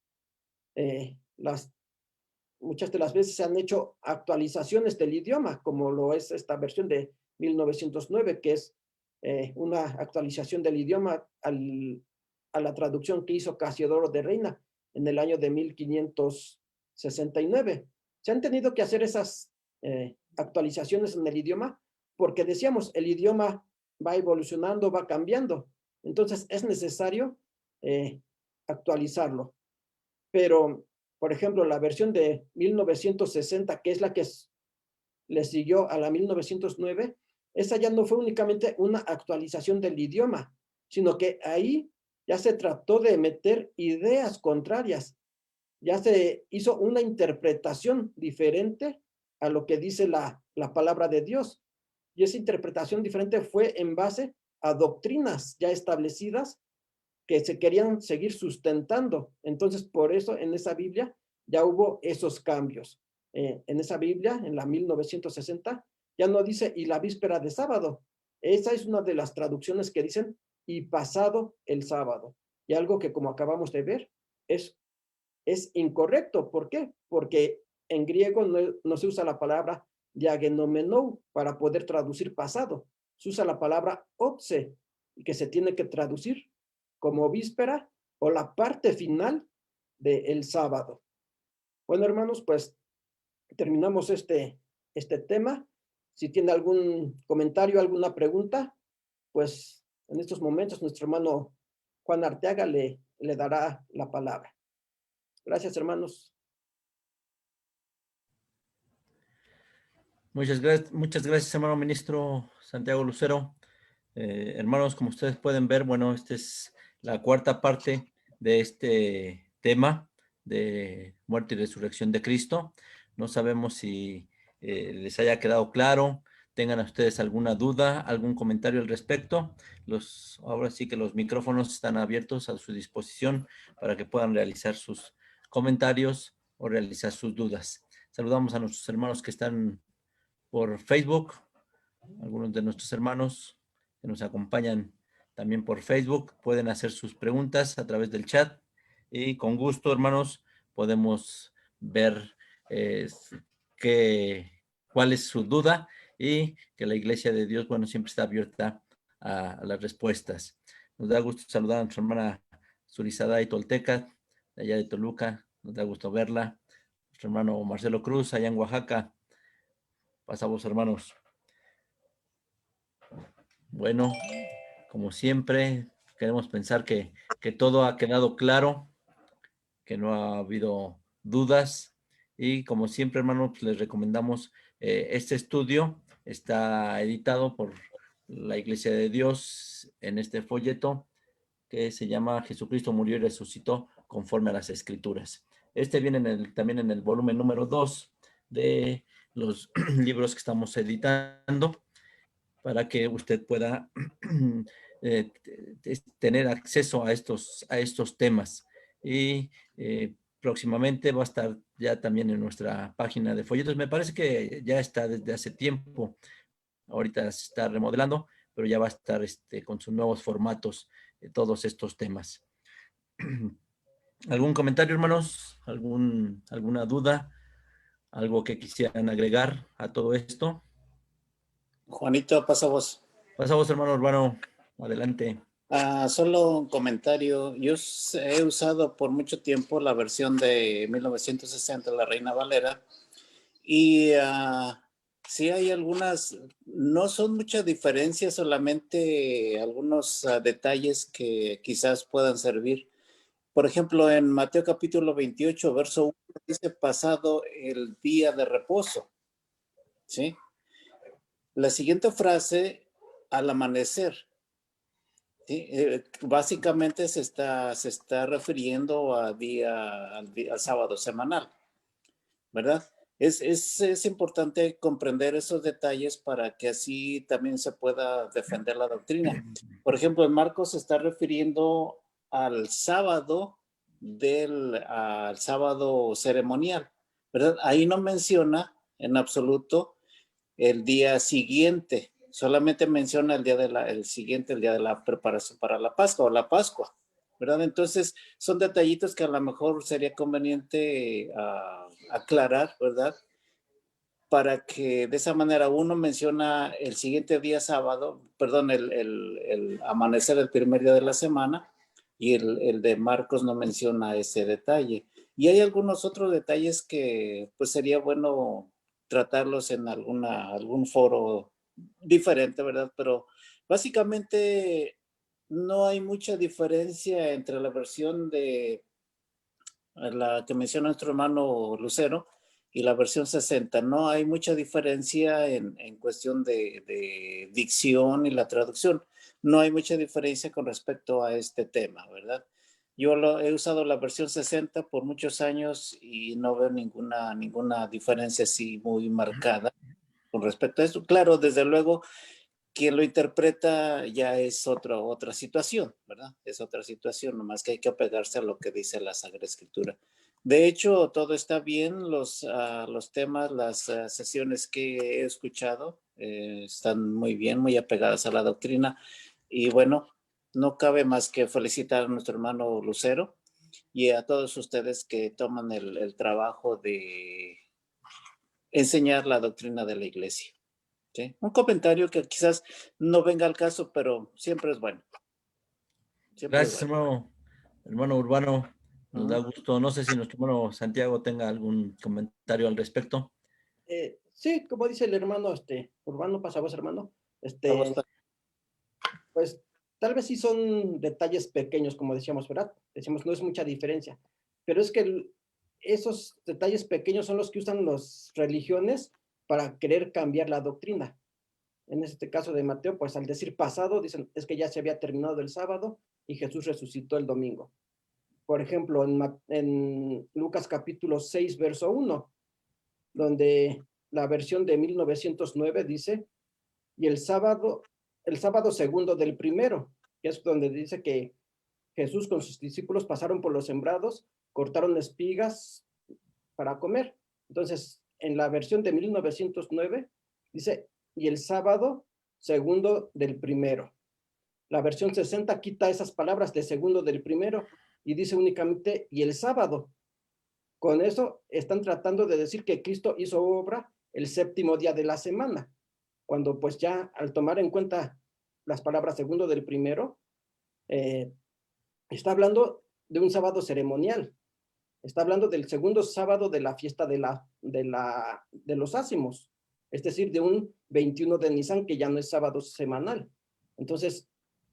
Muchas de las veces se han hecho actualizaciones del idioma, como lo es esta versión de 1909, que es una actualización del idioma a la traducción que hizo Casiodoro de Reina en el año de 1569. Se han tenido que hacer esas actualizaciones en el idioma porque decíamos, el idioma va evolucionando, va cambiando. Entonces es necesario actualizarlo. Pero, por ejemplo, la versión de 1960, que es la que le siguió a la 1909, esa ya no fue únicamente una actualización del idioma, sino que ahí ya se trató de meter ideas contrarias, ya se hizo una interpretación diferente a lo que dice la palabra de Dios. Y esa interpretación diferente fue en base a doctrinas ya establecidas que se querían seguir sustentando. Entonces, por eso en esa Biblia ya hubo esos cambios. En esa Biblia, en la 1960, ya no dice y la víspera de sábado. Esa es una de las traducciones que dicen y pasado el sábado. Y algo que, como acabamos de ver, es incorrecto. ¿Por qué? Porque en griego no se usa la palabra diagenomenou para poder traducir pasado. Se usa la palabra otse, que se tiene que traducir como víspera o la parte final del sábado. Bueno, hermanos, pues terminamos este tema. Si tiene algún comentario, alguna pregunta, pues en estos momentos nuestro hermano Juan Arteaga le dará la palabra. Gracias, hermanos. Muchas gracias, hermano ministro Santiago Lucero. Hermanos, como ustedes pueden ver, bueno, esta es la cuarta parte de este tema de muerte y resurrección de Cristo. No sabemos si les haya quedado claro, tengan ustedes alguna duda, algún comentario al respecto. Ahora sí que los micrófonos están abiertos a su disposición para que puedan realizar sus comentarios o realizar sus dudas. Saludamos a nuestros hermanos que están por Facebook, algunos de nuestros hermanos que nos acompañan también por Facebook pueden hacer sus preguntas a través del chat y con gusto, hermanos, podemos ver eh, cuál es su duda y que la Iglesia de Dios, bueno, siempre está abierta a las respuestas. Nos da gusto saludar a nuestra hermana Surizada y Tolteca, de allá de Toluca. Nos da gusto verla. Nuestro hermano Marcelo Cruz, allá en Oaxaca. Pasamos, hermanos. Bueno, como siempre, queremos pensar que todo ha quedado claro, que no ha habido dudas. Y como siempre, hermanos, pues les recomendamos este estudio. Está editado por la Iglesia de Dios en este folleto que se llama Jesucristo murió y resucitó conforme a las Escrituras. Este viene también en el volumen número 2 de los libros que estamos editando para que usted pueda eh, tener acceso a estos temas. Y próximamente va a estar ya también en nuestra página de folletos. Me parece que ya está desde hace tiempo. Ahorita se está remodelando, pero ya va a estar con sus nuevos formatos todos estos temas. ¿Algún comentario, hermanos? ¿Alguna duda? ¿Algo que quisieran agregar a todo esto? Juanito, pasa vos. Pasamos, hermano Urbano. Adelante. Solo un comentario. Yo he usado por mucho tiempo la versión de 1960, la Reina Valera, y sí hay algunas, no son muchas diferencias, solamente algunos detalles que quizás puedan servir. Por ejemplo, en Mateo capítulo 28, verso 1, dice pasado el día de reposo, ¿sí? La siguiente frase, al amanecer. Sí, básicamente se está refiriendo al sábado semanal, ¿verdad? Es importante comprender esos detalles para que así también se pueda defender la doctrina. Por ejemplo, en Marcos se está refiriendo al sábado al sábado ceremonial, ¿verdad? Ahí no menciona en absoluto el día siguiente, solamente menciona el siguiente, el día de la preparación para la Pascua o la Pascua, ¿verdad? Entonces, son detallitos que a lo mejor sería conveniente aclarar, ¿verdad? Para que de esa manera uno menciona el siguiente día sábado, perdón, el amanecer del primer día de la semana, y el de Marcos no menciona ese detalle. Y hay algunos otros detalles que pues sería bueno tratarlos en algún foro diferente, ¿verdad? Pero básicamente no hay mucha diferencia entre la versión de la que menciona nuestro hermano Lucero y la versión 60. No hay mucha diferencia en cuestión de dicción y la traducción. No hay mucha diferencia con respecto a este tema, ¿verdad? Yo he usado la versión 60 por muchos años y no veo ninguna diferencia así muy marcada con respecto a eso. Claro, desde luego, quien lo interpreta ya es otra situación, ¿verdad? Es otra situación, nomás que hay que apegarse a lo que dice la Sagrada Escritura. De hecho, todo está bien, los temas, las sesiones que he escuchado están muy bien, muy apegadas a la doctrina. Y bueno, no cabe más que felicitar a nuestro hermano Lucero y a todos ustedes que toman el trabajo de enseñar la doctrina de la iglesia. ¿Sí? Un comentario que quizás no venga al caso, pero siempre es bueno. Siempre es Gracias, bueno. hermano Urbano. Nos da gusto. No sé si nuestro hermano Santiago tenga algún comentario al respecto. Sí, como dice el hermano Urbano, pasamos hermano, pues tal vez sí son detalles pequeños, como decíamos, ¿verdad? Decíamos, no es mucha diferencia, pero es que esos detalles pequeños son los que usan las religiones para querer cambiar la doctrina. En este caso de Mateo, pues al decir pasado, dicen, es que ya se había terminado el sábado y Jesús resucitó el domingo. Por ejemplo, en Lucas capítulo 6, verso 1, donde la versión de 1909 dice, y el sábado segundo del primero, que es donde dice que Jesús con sus discípulos pasaron por los sembrados, cortaron espigas para comer. Entonces, en la versión de 1909 dice, y el sábado segundo del primero. La versión 60 quita esas palabras de segundo del primero y dice únicamente, y el sábado. Con eso están tratando de decir que Cristo hizo obra el séptimo día de la semana, cuando pues ya al tomar en cuenta las palabras segundo del primero, está hablando de un sábado ceremonial. Está hablando del segundo sábado de la fiesta de los ácimos, es decir, de un 21 de Nisan, que ya no es sábado semanal. Entonces,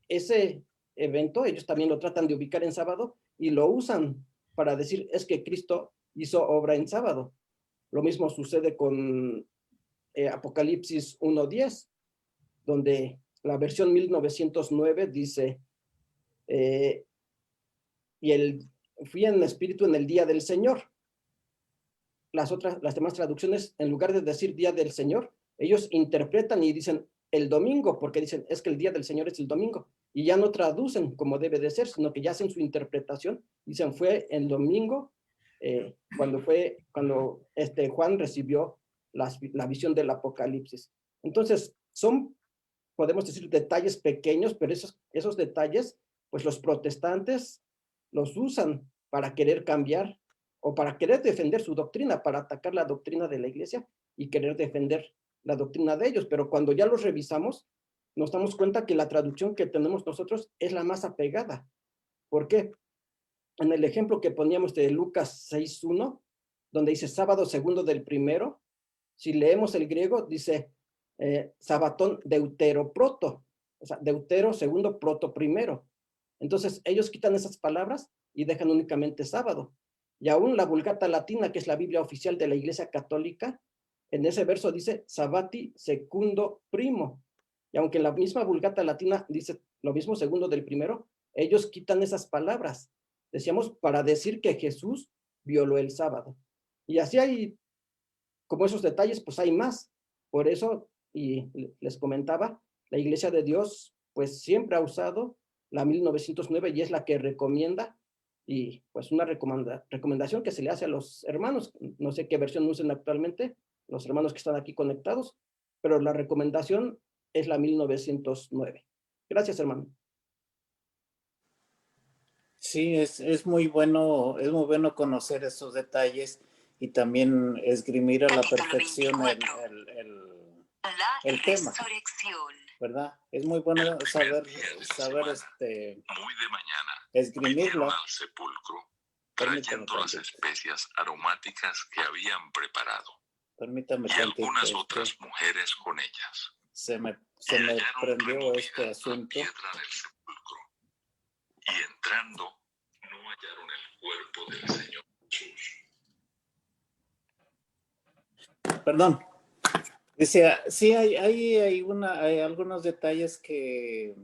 ese evento ellos también lo tratan de ubicar en sábado y lo usan para decir, es que Cristo hizo obra en sábado. Lo mismo sucede con Apocalipsis 1:10, donde la versión 1909 dice, fui en espíritu en el día del Señor. Las demás traducciones, en lugar de decir día del Señor, ellos interpretan y dicen el domingo, porque dicen, es que el día del Señor es el domingo, y ya no traducen como debe de ser, sino que ya hacen su interpretación, dicen, fue el domingo, cuando Juan recibió la visión del Apocalipsis. Entonces, podemos decir, detalles pequeños, pero esos detalles, pues los protestantes los usan para querer cambiar o para querer defender su doctrina, para atacar la doctrina de la iglesia y querer defender la doctrina de ellos. Pero cuando ya los revisamos, nos damos cuenta que la traducción que tenemos nosotros es la más apegada. ¿Por qué? En el ejemplo que poníamos de Lucas 6:1, donde dice sábado segundo del primero, si leemos el griego, dice sabatón deutero proto, o sea, deutero segundo, proto primero. Entonces, ellos quitan esas palabras y dejan únicamente sábado. Y aún la Vulgata Latina, que es la Biblia oficial de la Iglesia Católica, en ese verso dice sabati secundo primo. Y aunque la misma Vulgata Latina dice lo mismo segundo del primero, ellos quitan esas palabras. Decíamos, para decir que Jesús violó el sábado. Y así hay, como esos detalles, pues hay más. Por eso, y les comentaba, la Iglesia de Dios, pues siempre ha usado la 1909 y es la que recomienda, y pues una recomendación que se le hace a los hermanos. No sé qué versión usen actualmente los hermanos que están aquí conectados, pero la recomendación es la 1909. Gracias, hermano. Sí, es muy bueno conocer esos detalles y también esgrimir a la perfección el tema, ¿verdad? Es muy bueno saber muy de mañana, esgrimirlo. vinieron al sepulcro trayendo las especias aromáticas que habían preparado, Permítame y tantito, algunas otras mujeres con ellas. Se me Y hallaron prendió removida este la asunto. piedra del sepulcro, y entrando no hallaron el cuerpo del Señor Jesús. Perdón. Dice, sí, hay algunos detalles que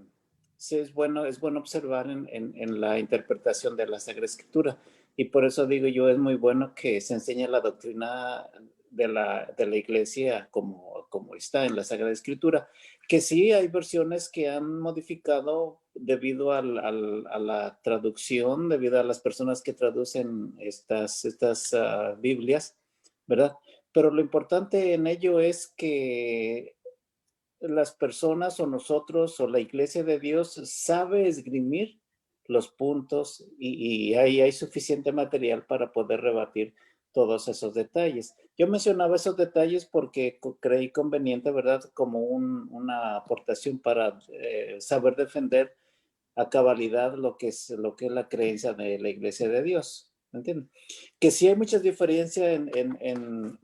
sí es bueno observar en la interpretación de la Sagrada Escritura. Y por eso digo yo, es muy bueno que se enseñe la doctrina de la Iglesia como está en la Sagrada Escritura. Que sí hay versiones que han modificado debido a la traducción, debido a las personas que traducen estas Biblias, ¿verdad? Pero lo importante en ello es que las personas o nosotros o la Iglesia de Dios sabe esgrimir los puntos y hay suficiente material para poder rebatir todos esos detalles. Yo mencionaba esos detalles porque creí conveniente, ¿verdad? Como una aportación para saber defender a cabalidad lo que es la creencia de la Iglesia de Dios. ¿Me entienden? Que sí hay muchas diferencias en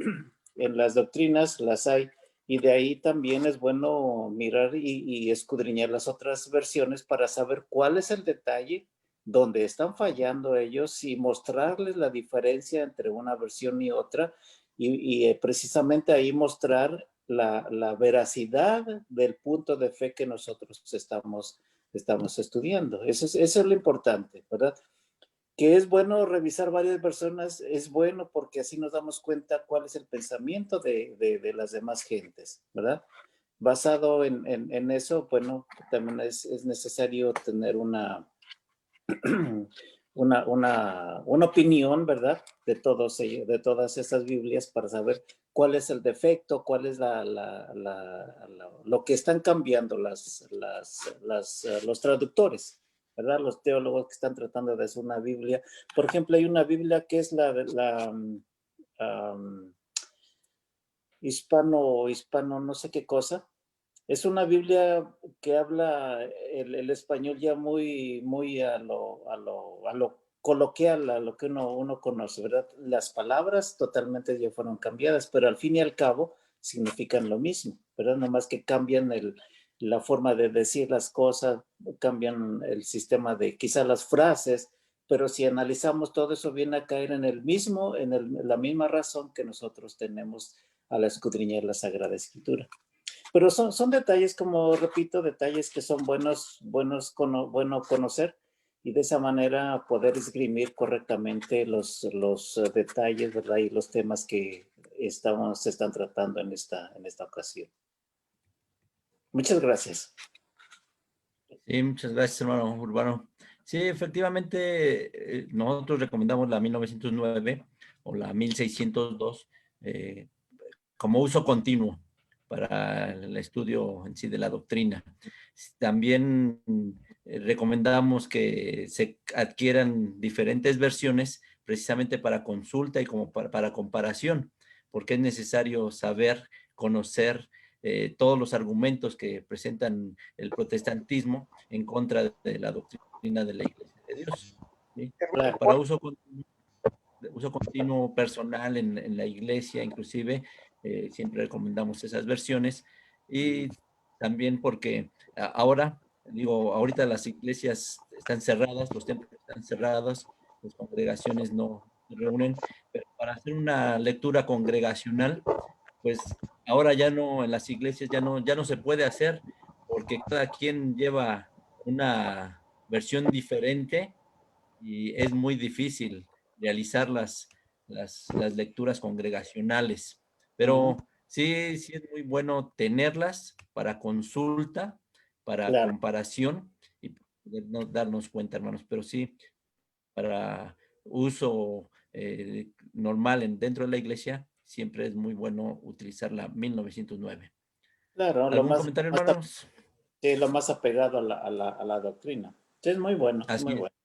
las doctrinas, las hay, y de ahí también es bueno mirar y escudriñar las otras versiones para saber cuál es el detalle donde están fallando ellos y mostrarles la diferencia entre una versión y otra y precisamente ahí mostrar la veracidad del punto de fe que nosotros estamos estudiando. Eso es lo importante, ¿verdad? Que es bueno revisar varias personas, es bueno porque así nos damos cuenta cuál es el pensamiento de las demás gentes, ¿verdad? Basado en eso, bueno, también es necesario tener una opinión, ¿verdad? De todos ellos, de todas esas Biblias para saber cuál es el defecto, cuál es lo que están cambiando los traductores, ¿verdad? Los teólogos que están tratando de hacer una Biblia. Por ejemplo, hay una Biblia que es hispano, no sé qué cosa, Es una Biblia que habla el español ya muy a lo coloquial, a lo que uno conoce, ¿verdad? Las palabras totalmente ya fueron cambiadas, pero al fin y al cabo significan lo mismo, ¿verdad? Nomás que cambian la forma de decir las cosas, cambian el sistema de quizás las frases, pero si analizamos todo eso viene a caer en la misma razón que nosotros tenemos al escudriñar la Sagrada Escritura. Pero son detalles, como repito, detalles que son bueno conocer y de esa manera poder esgrimir correctamente los detalles, ¿verdad? Y los temas que se están tratando en esta ocasión. Muchas gracias. Sí, muchas gracias, hermano Urbano. Sí, efectivamente, nosotros recomendamos la 1909 o la 1602 como uso continuo para el estudio en sí de la doctrina. También recomendamos que se adquieran diferentes versiones precisamente para consulta y como para comparación, porque es necesario saber, conocer todos los argumentos que presentan el protestantismo en contra de la doctrina de la Iglesia de Dios. ¿Sí? Claro. Para uso continuo personal en la iglesia, inclusive, siempre recomendamos esas versiones. Y también porque ahora, digo, ahorita las iglesias están cerradas, los templos están cerrados, las congregaciones no se reúnen, pero para hacer una lectura congregacional, pues ahora ya no, en las iglesias ya no se puede hacer, porque cada quien lleva una versión diferente y es muy difícil realizar las lecturas congregacionales. Pero sí, sí es muy bueno tenerlas para consulta, para Claro. comparación y poder darnos cuenta, hermanos. Pero sí, para uso normal dentro de la iglesia, siempre es muy bueno utilizar la 1909. Claro, ¿Algún comentario, hermanos? lo más apegado a la doctrina. Sí, es muy bueno, muy Así es, bueno.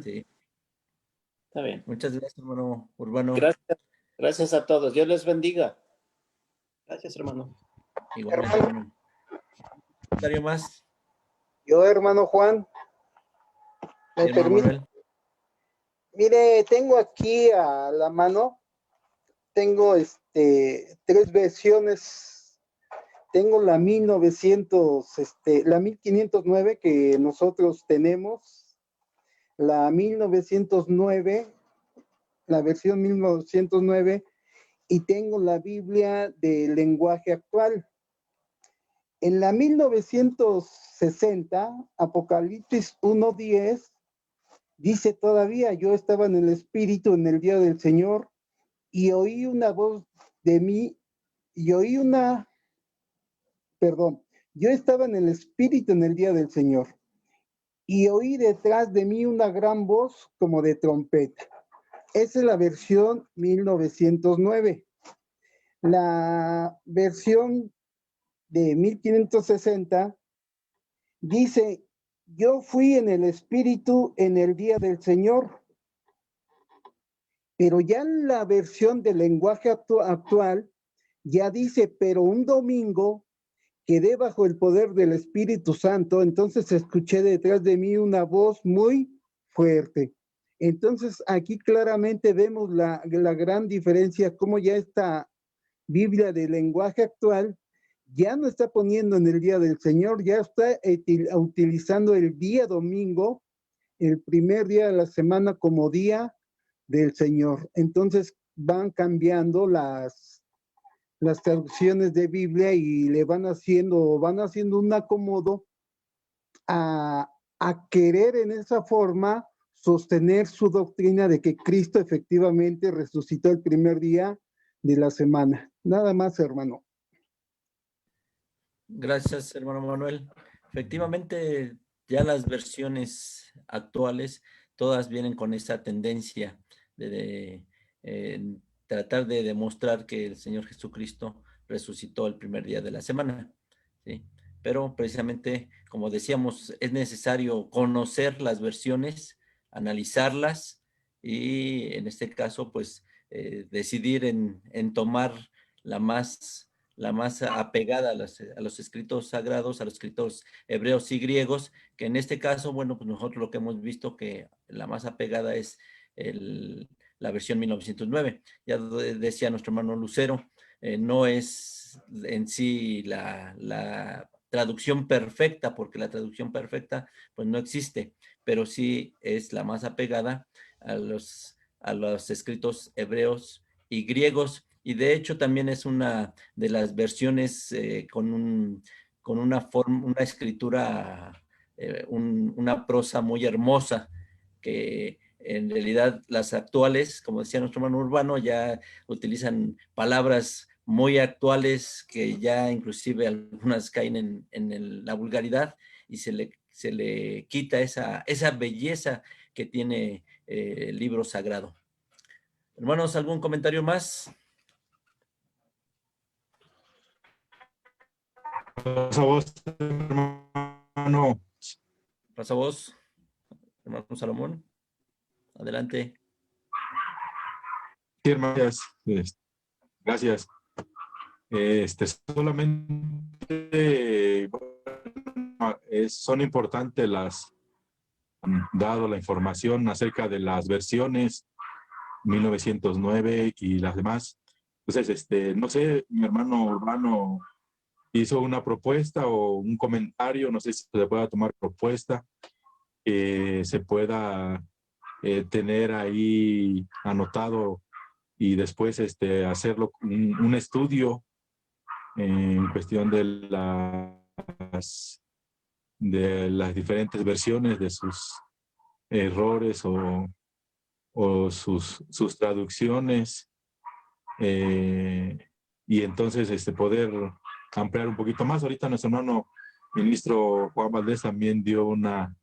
sí. Está bien. Muchas gracias, hermano Urbano. Gracias. Gracias a todos. Dios les bendiga. Gracias, hermano. Igualmente, Hermano, hermano. ¿Comentario más? yo, hermano Juan, Sí, me hermano permite. Manuel. Mire, tengo aquí a la mano, tengo tres versiones. Tengo la 1509 que nosotros tenemos, la 1909, la versión 1909, y tengo la Biblia del lenguaje actual. En la 1960, Apocalipsis 1:10, dice todavía: yo estaba en el Espíritu en el día del Señor y oí una voz de mí, y oí una, perdón, yo estaba en el Espíritu en el día del Señor y oí detrás de mí una gran voz como de trompeta. Esa es la versión 1909. La versión de 1560 dice: yo fui en el Espíritu en el día del Señor. Pero ya en la versión del lenguaje actual, ya dice: pero un domingo quedé bajo el poder del Espíritu Santo, entonces escuché detrás de mí una voz muy fuerte. Entonces aquí claramente vemos la gran diferencia, cómo ya esta Biblia del lenguaje actual ya no está poniendo en el día del Señor, ya está utilizando el día domingo, el primer día de la semana, como día del Señor. Entonces van cambiando las traducciones de Biblia y le van haciendo un acomodo a querer en esa forma sostener su doctrina de que Cristo efectivamente resucitó el primer día de la semana. Nada más, hermano. Gracias, hermano Manuel. Efectivamente, ya las versiones actuales, todas vienen con esa tendencia de tratar de demostrar que el Señor Jesucristo resucitó el primer día de la semana, ¿sí? Pero precisamente, como decíamos, es necesario conocer las versiones, analizarlas y en este caso, pues, decidir en tomar la la más apegada a los escritos sagrados, a los escritos hebreos y griegos, que en este caso, bueno, pues nosotros lo que hemos visto que la más apegada es la versión 1909. Ya decía nuestro hermano Lucero, no es en sí la traducción perfecta, porque la traducción perfecta pues no existe, pero sí es la más apegada a los escritos hebreos y griegos, y de hecho también es una de las versiones con una escritura, una prosa muy hermosa, que en realidad las actuales, como decía nuestro hermano Urbano, ya utilizan palabras muy actuales que ya inclusive algunas caen en la vulgaridad, y se le quita esa belleza que tiene el libro sagrado. Hermanos, ¿algún comentario más? Pasa vos, hermano. Pasa vos, hermano Salomón. Adelante. Sí, hermano, gracias. Gracias. Solamente bueno, son importantes dado la información acerca de las versiones 1909 y las demás. Entonces, no sé, mi hermano Urbano hizo una propuesta o un comentario, no sé si se pueda tomar propuesta, que se pueda tener ahí anotado y después hacerlo un estudio en cuestión de las diferentes versiones, de sus errores o sus traducciones, y entonces poder ampliar un poquito más. Ahorita nuestro hermano ministro Juan Valdés también dio una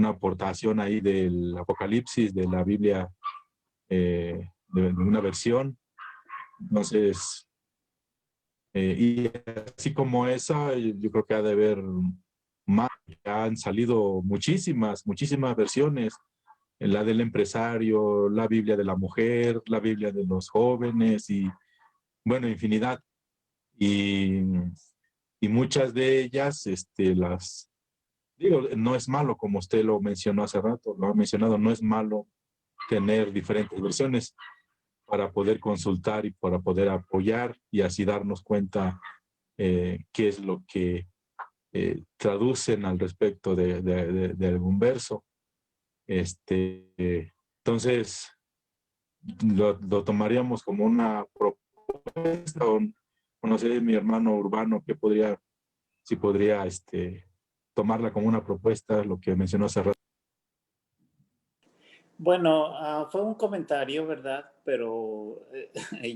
aportación ahí del Apocalipsis, de la Biblia, de una versión. Entonces, y así como esa, yo creo que ha de haber más. Han salido muchísimas versiones. La del empresario, la Biblia de la mujer, la Biblia de los jóvenes y, bueno, infinidad. Y muchas de ellas, digo, no es malo, como usted lo mencionó hace rato, lo ha mencionado, no es malo tener diferentes versiones para poder consultar y para poder apoyar y así darnos cuenta qué es lo que traducen al respecto de algún verso. Entonces, lo tomaríamos como una propuesta, o no sé, mi hermano Urbano, que si podría tomarla como una propuesta, lo que mencionó hace rato. Bueno, fue un comentario, ¿verdad? Pero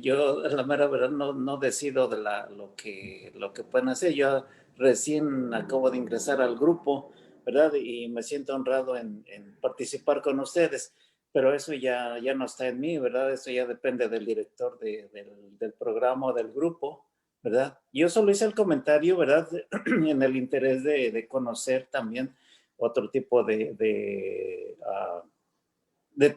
yo, la mera verdad, no decido de lo que pueden hacer. Yo recién acabo de ingresar al grupo, ¿verdad? Y me siento honrado en participar con ustedes, pero eso ya no está en mí, ¿verdad? Eso ya depende del director del programa o del grupo, ¿verdad? Yo solo hice el comentario, ¿verdad? En el interés de conocer también otro tipo de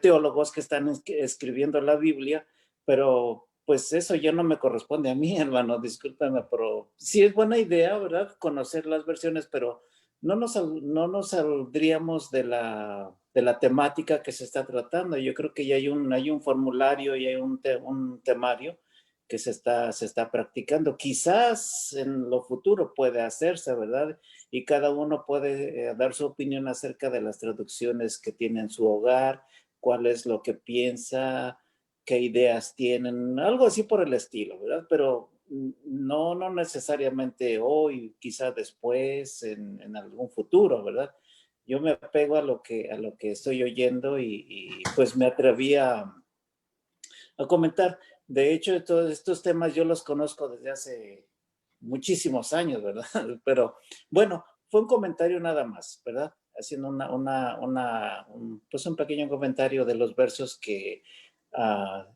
teólogos que están escribiendo la Biblia, pero pues eso ya no me corresponde a mí, hermano, discúlpeme, pero sí es buena idea, ¿verdad? Conocer las versiones, pero no nos saldríamos de la temática que se está tratando. Yo creo que ya hay un formulario y hay un temario que se está practicando. Quizás en lo futuro puede hacerse, ¿verdad? Y cada uno puede dar su opinión acerca de las traducciones que tiene en su hogar, cuál es lo que piensa, qué ideas tienen, algo así por el estilo, ¿verdad? Pero no necesariamente hoy, quizá después, en algún futuro, ¿verdad? Yo me apego a lo que estoy oyendo y pues me atreví a comentar. De hecho, todos estos temas yo los conozco desde hace muchísimos años, ¿verdad? Pero bueno, fue un comentario nada más, ¿verdad? Haciendo pues un pequeño comentario de los versos que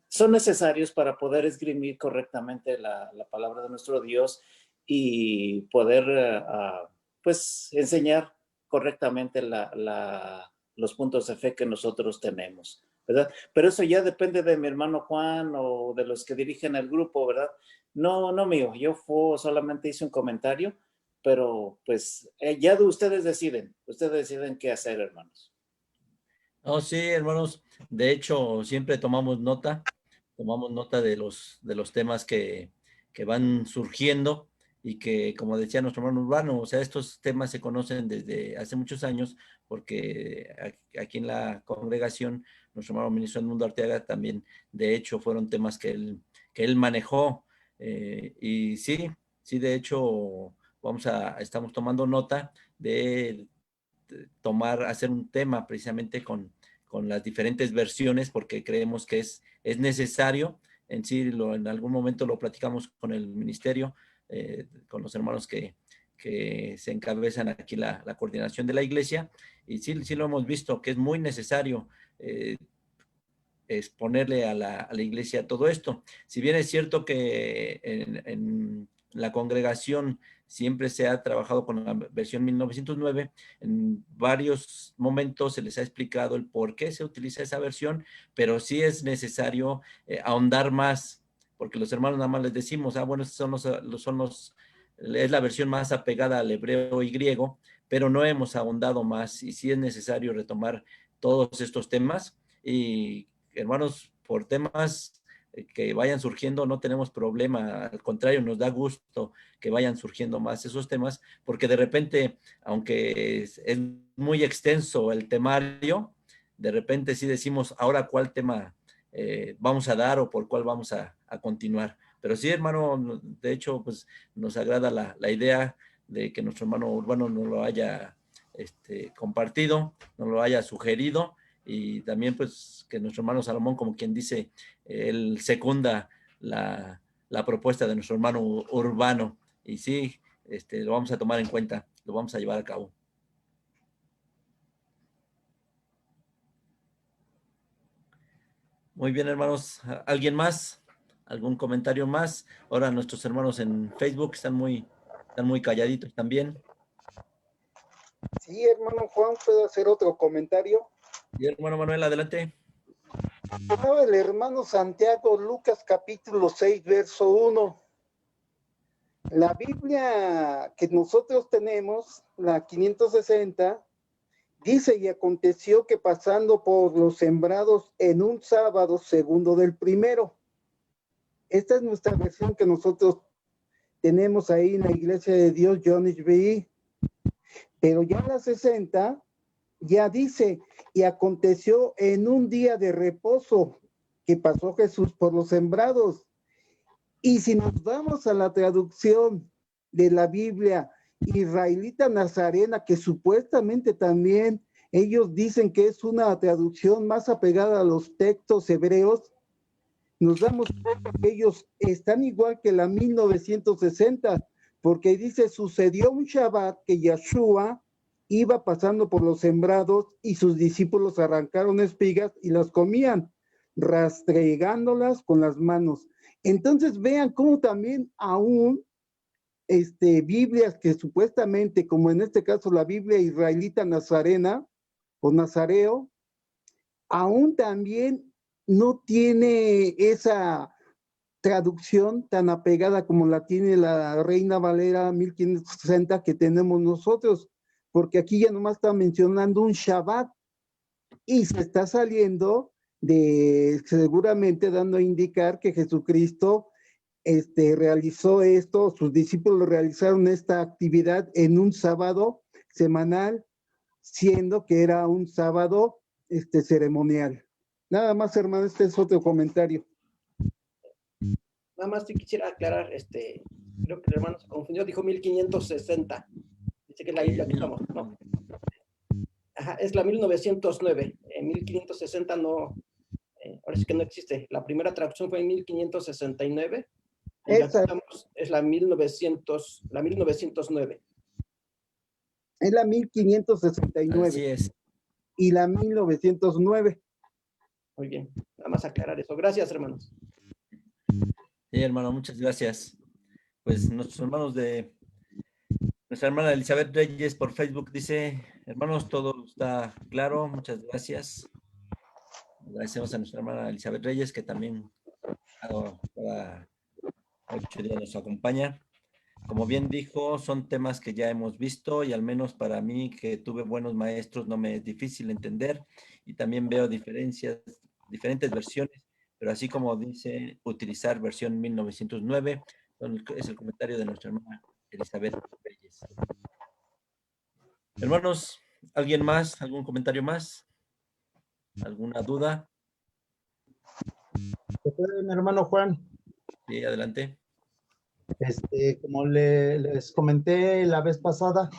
son necesarios para poder esgrimir correctamente la palabra de nuestro Dios y poder, pues, enseñar correctamente los puntos de fe que nosotros tenemos. ¿verdad? Pero eso ya depende de mi hermano Juan o de los que dirigen el grupo, ¿verdad? No, no mío, yo solamente hice un comentario, pero pues ya ustedes deciden qué hacer, hermanos. No, sí, hermanos, de hecho, siempre tomamos nota de los temas que van surgiendo y que, como decía nuestro hermano Urbano, o sea, estos temas se conocen desde hace muchos años, porque aquí en la congregación, nuestro hermano ministro Edmundo Arteaga también, de hecho, fueron temas que él manejó. Y sí, sí, de hecho, estamos tomando nota de hacer un tema precisamente con las diferentes versiones, porque creemos que es necesario. En sí, en algún momento lo platicamos con el ministerio, con los hermanos que se encabezan aquí la coordinación de la iglesia, y sí, sí lo hemos visto, que es muy necesario exponerle a la iglesia todo esto. Si bien es cierto que en la congregación siempre se ha trabajado con la versión 1909, en varios momentos se les ha explicado el por qué se utiliza esa versión, pero sí es necesario ahondar más, porque los hermanos nada más les decimos, bueno, es la versión más apegada al hebreo y griego, pero no hemos ahondado más, y sí es necesario retomar todos estos temas. Y hermanos, por temas que vayan surgiendo, no tenemos problema, al contrario, nos da gusto que vayan surgiendo más esos temas, porque de repente, aunque es muy extenso el temario, de repente sí decimos, ahora cuál tema vamos a dar o por cuál vamos a continuar. Pero sí, hermano, de hecho, pues nos agrada la idea de que nuestro hermano Urbano nos lo haya compartido, nos lo haya sugerido, y también pues que nuestro hermano Salomón, como quien dice, él secunda la propuesta de nuestro hermano Urbano, y sí, lo vamos a tomar en cuenta, lo vamos a llevar a cabo. Muy bien, hermanos. ¿Alguien más? ¿Algún comentario más? Ahora nuestros hermanos en Facebook están muy calladitos también. Sí, hermano Juan, ¿puedo hacer otro comentario? Y hermano Manuel, adelante. Hablaba el hermano Santiago, Lucas capítulo 6, verso 1. La Biblia que nosotros tenemos, la 560, dice: y aconteció que pasando por los sembrados en un sábado segundo del primero. Esta es nuestra versión que nosotros tenemos ahí en la Iglesia de Dios, John HBI. Pero ya la 60 ya dice: y aconteció en un día de reposo que pasó Jesús por los sembrados. Y si nos vamos a la traducción de la Biblia israelita nazarena, que supuestamente también ellos dicen que es una traducción más apegada a los textos hebreos, nos damos cuenta que ellos están igual que la 1960, porque dice: sucedió un Shabbat que Yeshua iba pasando por los sembrados y sus discípulos arrancaron espigas y las comían, rastregándolas con las manos. Entonces vean cómo también aún Biblias que supuestamente, como en este caso la Biblia israelita nazarena o nazareo, aún también no tiene esa traducción tan apegada como la tiene la Reina Valera 1560 que tenemos nosotros, porque aquí ya nomás está mencionando un Shabbat y se está saliendo seguramente dando a indicar que Jesucristo realizó esto, sus discípulos realizaron esta actividad en un sábado semanal, siendo que era un sábado ceremonial. Nada más, hermano, este es otro comentario. Nada más sí quisiera aclarar, creo que el hermano se confundió, dijo 1560. Dice que es la Biblia que estamos, ¿no? Ajá, es la 1909. En 1560 no, ahora sí que no existe. La primera traducción fue en 1569. Y la que estamos es la 1909. Es la 1569. Así es. Y la 1909. Muy bien, nada más aclarar eso. Gracias, hermanos. Sí, hermano, muchas gracias. Pues nuestra hermana Elizabeth Reyes por Facebook dice: hermanos, todo está claro, muchas gracias. Agradecemos a nuestra hermana Elizabeth Reyes, que también cada 8 días nos acompaña. Como bien dijo, son temas que ya hemos visto y al menos para mí, que tuve buenos maestros, no me es difícil entender, y también veo diferentes versiones, pero así como dice utilizar versión 1909, es el comentario de nuestra hermana Elizabeth Reyes. Hermanos, ¿alguien más? ¿Algún comentario más? ¿Alguna duda? Mi hermano Juan, Sí, adelante. como les comenté la vez pasada,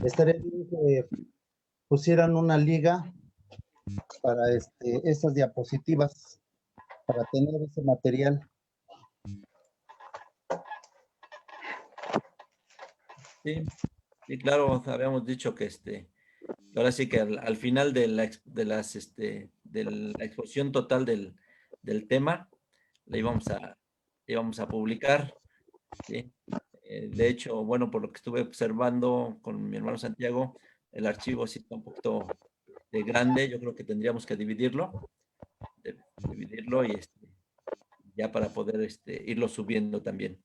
estaría bien que pusieran una liga para esas diapositivas, para tener ese material. Sí, sí, claro, habíamos dicho que ahora sí que al final de de la exposición total del tema, la íbamos a publicar, ¿sí? De hecho, bueno, por lo que estuve observando con mi hermano Santiago, el archivo sí está un poquito grande. Yo creo que tendríamos que dividirlo y ya para poder irlo subiendo también.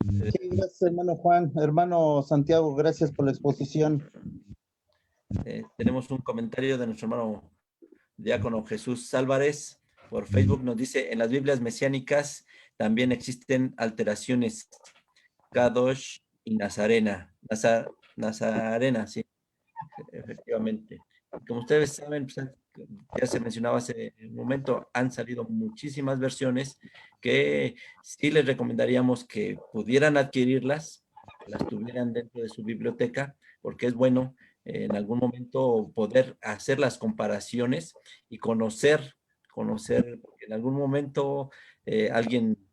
Sí, gracias, hermano Juan. Hermano Santiago, gracias por la exposición. Tenemos un comentario de nuestro hermano diácono Jesús Álvarez por Facebook. Nos dice: en las Biblias mesiánicas también existen alteraciones Kadosh y Nazarena. Nazarena, sí, efectivamente. Como ustedes saben, pues, ya se mencionaba hace un momento, han salido muchísimas versiones que sí les recomendaríamos que pudieran adquirirlas, que las tuvieran dentro de su biblioteca, porque es bueno en algún momento poder hacer las comparaciones y conocer, porque en algún momento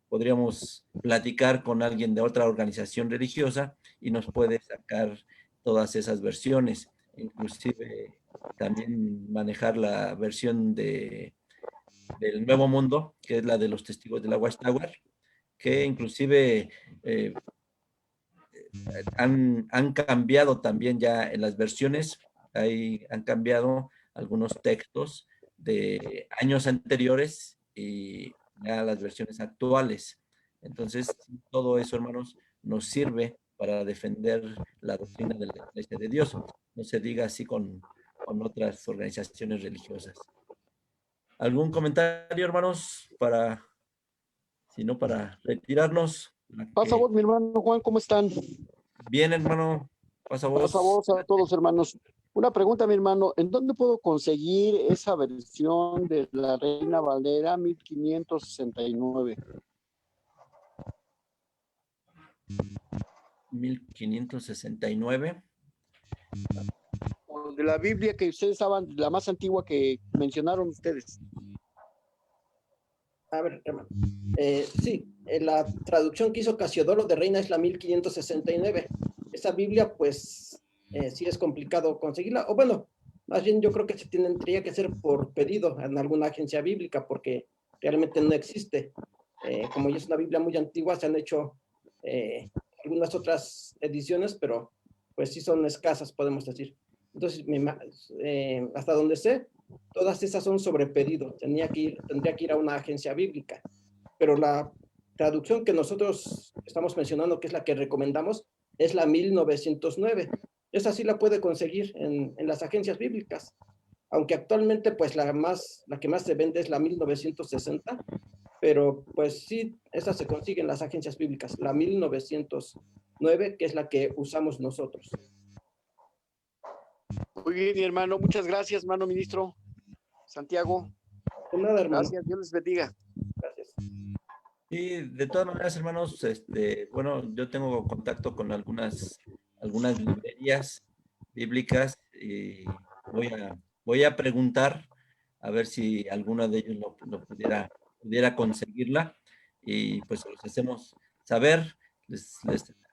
podríamos platicar con alguien de otra organización religiosa y nos puede sacar todas esas versiones, inclusive también manejar la versión del Nuevo Mundo, que es la de los testigos de la Watchtower, que inclusive han cambiado también ya en las versiones, han cambiado algunos textos de años anteriores y ya las versiones actuales. Entonces, todo eso, hermanos, nos sirve para defender la doctrina de la Iglesia de Dios. No se diga así con otras organizaciones religiosas. ¿Algún comentario, hermanos, si no, para retirarnos? Pasa voz, mi hermano Juan, ¿cómo están? Bien, hermano, pasa voz. Pasa voz a todos, hermanos. Una pregunta, mi hermano, ¿en dónde puedo conseguir esa versión de la Reina Valera 1569? 1569. O de la Biblia que ustedes estaban, la más antigua que mencionaron ustedes. A ver, hermano. Sí, la traducción que hizo Casiodoro de Reina es la 1569. Esa Biblia, pues, sí es complicado conseguirla. O bueno, más bien yo creo que se tendría que hacer por pedido en alguna agencia bíblica, porque realmente no existe. Como ya es una Biblia muy antigua, se han hecho algunas otras ediciones, pero pues sí son escasas, podemos decir. Entonces, hasta donde sé, todas esas son sobre pedido. Tendría que ir a una agencia bíblica. Pero la traducción que nosotros estamos mencionando, que es la que recomendamos, es la 1909. Esa sí la puede conseguir en las agencias bíblicas. Aunque actualmente, pues la que más se vende es la 1960, pero pues sí, esa se consigue en las agencias bíblicas. La 1909, que es la que usamos nosotros. Muy bien, mi hermano, muchas gracias, hermano ministro Santiago. De nada, hermano. Gracias, Dios les bendiga. Gracias. Y de todas maneras, hermanos, bueno, yo tengo contacto con algunas librerías bíblicas y voy a preguntar a ver si alguno de ellos lo pudiera conseguirla, y pues los hacemos saber, les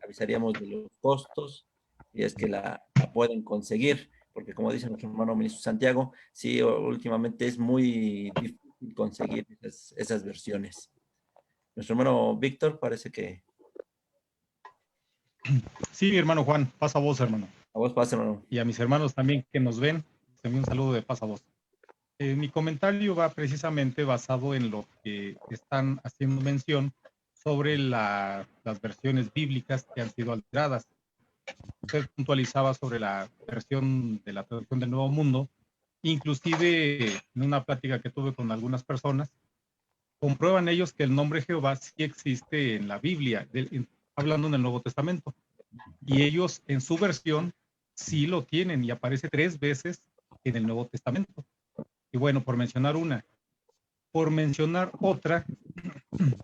avisaríamos de los costos y es que la pueden conseguir, porque como dice nuestro hermano ministro Santiago, sí, últimamente es muy difícil conseguir esas versiones. Nuestro hermano Víctor parece que... Sí, mi hermano Juan, pasa a vos, hermano. A vos pasa, hermano. Y a mis hermanos también que nos ven, un saludo de paz a vos. Mi comentario va precisamente basado en lo que están haciendo mención sobre las versiones bíblicas que han sido alteradas. Usted puntualizaba sobre la versión de la traducción del Nuevo Mundo. Inclusive en una plática que tuve con algunas personas, comprueban ellos que el nombre Jehová sí existe en la Biblia, hablando en el Nuevo Testamento. Y ellos en su versión sí lo tienen y aparece 3 veces en el Nuevo Testamento. Y bueno, por mencionar una. Por mencionar otra,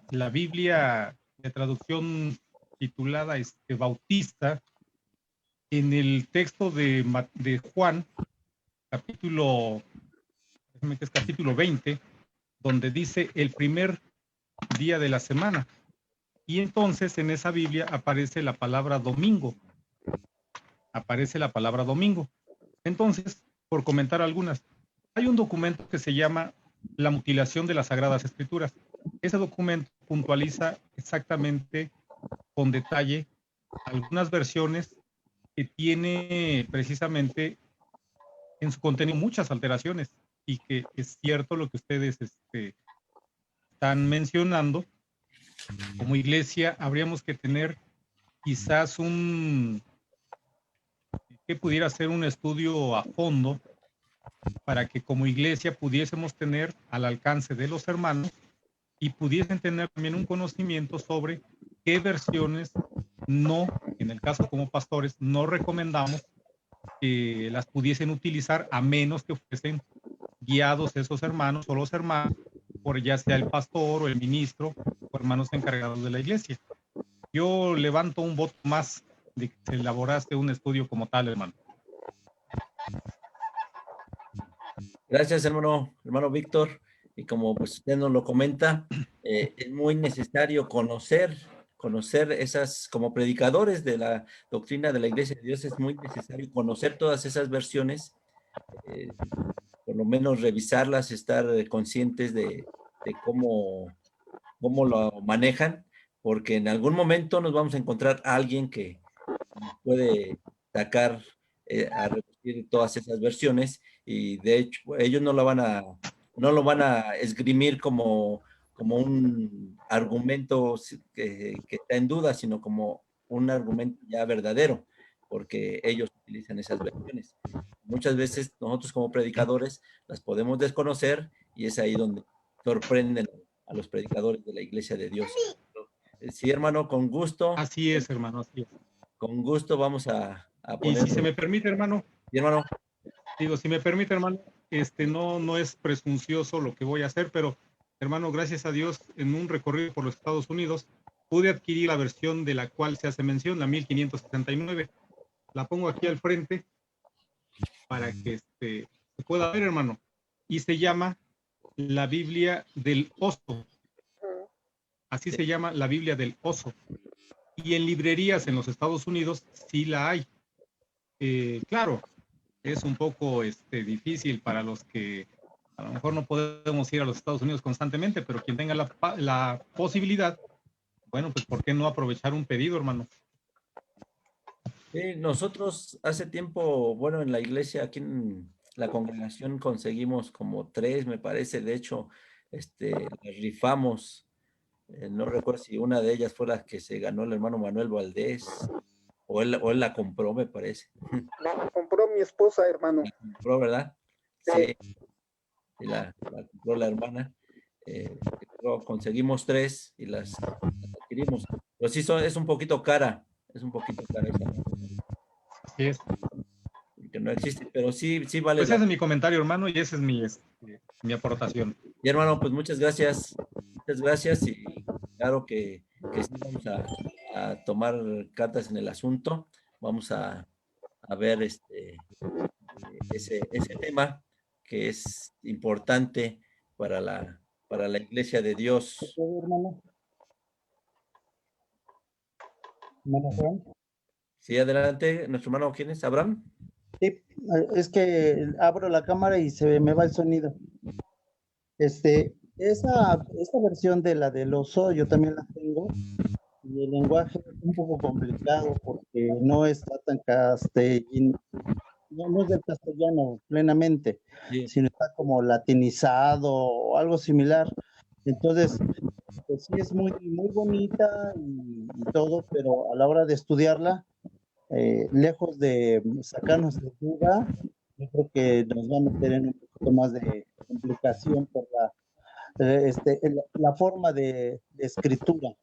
la Biblia de traducción titulada Bautista, en el texto de Juan, capítulo 20, donde dice el primer día de la semana. Y entonces en esa Biblia aparece la palabra domingo. Entonces, por comentar algunas, hay un documento que se llama La mutilación de las Sagradas Escrituras. Ese documento puntualiza exactamente, con detalle, algunas versiones que tiene precisamente en su contenido muchas alteraciones, y que es cierto lo que ustedes están mencionando. Como iglesia habríamos que tener quizás que pudiera ser un estudio a fondo para que como iglesia pudiésemos tener al alcance de los hermanos y pudiesen tener también un conocimiento sobre qué versiones no, en el caso como pastores, no recomendamos que las pudiesen utilizar a menos que fuesen guiados esos hermanos o los hermanos por ya sea el pastor o el ministro o hermanos encargados de la iglesia. Yo levanto un voto más de que se elaborase un estudio como tal, hermano. Gracias, hermano Víctor. Y como pues usted nos lo comenta, es muy necesario conocer esas, como predicadores de la doctrina de la Iglesia de Dios, es muy necesario conocer todas esas versiones, por lo menos revisarlas, estar conscientes de cómo lo manejan, porque en algún momento nos vamos a encontrar a alguien que puede sacar a reducir todas esas versiones, y de hecho ellos no lo van a esgrimir como un argumento que está en duda, sino como un argumento ya verdadero, porque ellos utilizan esas versiones. Muchas veces nosotros como predicadores las podemos desconocer, y es ahí donde sorprenden a los predicadores de la Iglesia de Dios. Sí, hermano, con gusto. Así es, hermano, así es. Con gusto vamos a Y poner. si se me permite, hermano. Sí, hermano. Digo, si me permite, hermano, no es presuncioso lo que voy a hacer, pero, hermano, gracias a Dios, en un recorrido por los Estados Unidos, pude adquirir la versión de la cual se hace mención, la 1569. La pongo aquí al frente para que se pueda ver, hermano. Y se llama la Biblia del Oso. Así se llama, la Biblia del Oso. Y en librerías en los Estados Unidos sí la hay. Claro, es un poco difícil para los que a lo mejor no podemos ir a los Estados Unidos constantemente, pero quien tenga la posibilidad, bueno, pues ¿por qué no aprovechar un pedido, hermano? Sí, nosotros hace tiempo, bueno, en la iglesia, aquí en la congregación conseguimos como 3, me parece. De hecho, las rifamos. No recuerdo si una de ellas fue la que se ganó el hermano Manuel Valdés, o él la compró, me parece. La compró mi esposa, hermano. La compró, ¿verdad? Sí. Y la compró la hermana. Conseguimos 3 y las adquirimos. Pero sí, es un poquito cara. Es un poquito cara esa. Sí es. Que no existe, pero sí vale. Pues ese es mi comentario, hermano, y esa es mi aportación. Y hermano, pues muchas gracias. Muchas gracias, y claro que sí vamos a tomar cartas en el asunto. Vamos a ver ese tema que es importante para la Iglesia de Dios. Hermano. Hermano Juan. Sí, adelante, nuestro hermano, ¿quién es? ¿Abraham? Sí, es que abro la cámara y se me va el sonido. Esa versión de la del oso yo también la tengo, y el lenguaje es un poco complicado porque no está tan no es del castellano plenamente, Sí. sino está como latinizado o algo similar. Entonces, pues sí es muy, muy bonita y todo, pero a la hora de estudiarla, lejos de sacarnos de duda, yo creo que nos va a meter en un poquito más de complicación por la forma de escritura.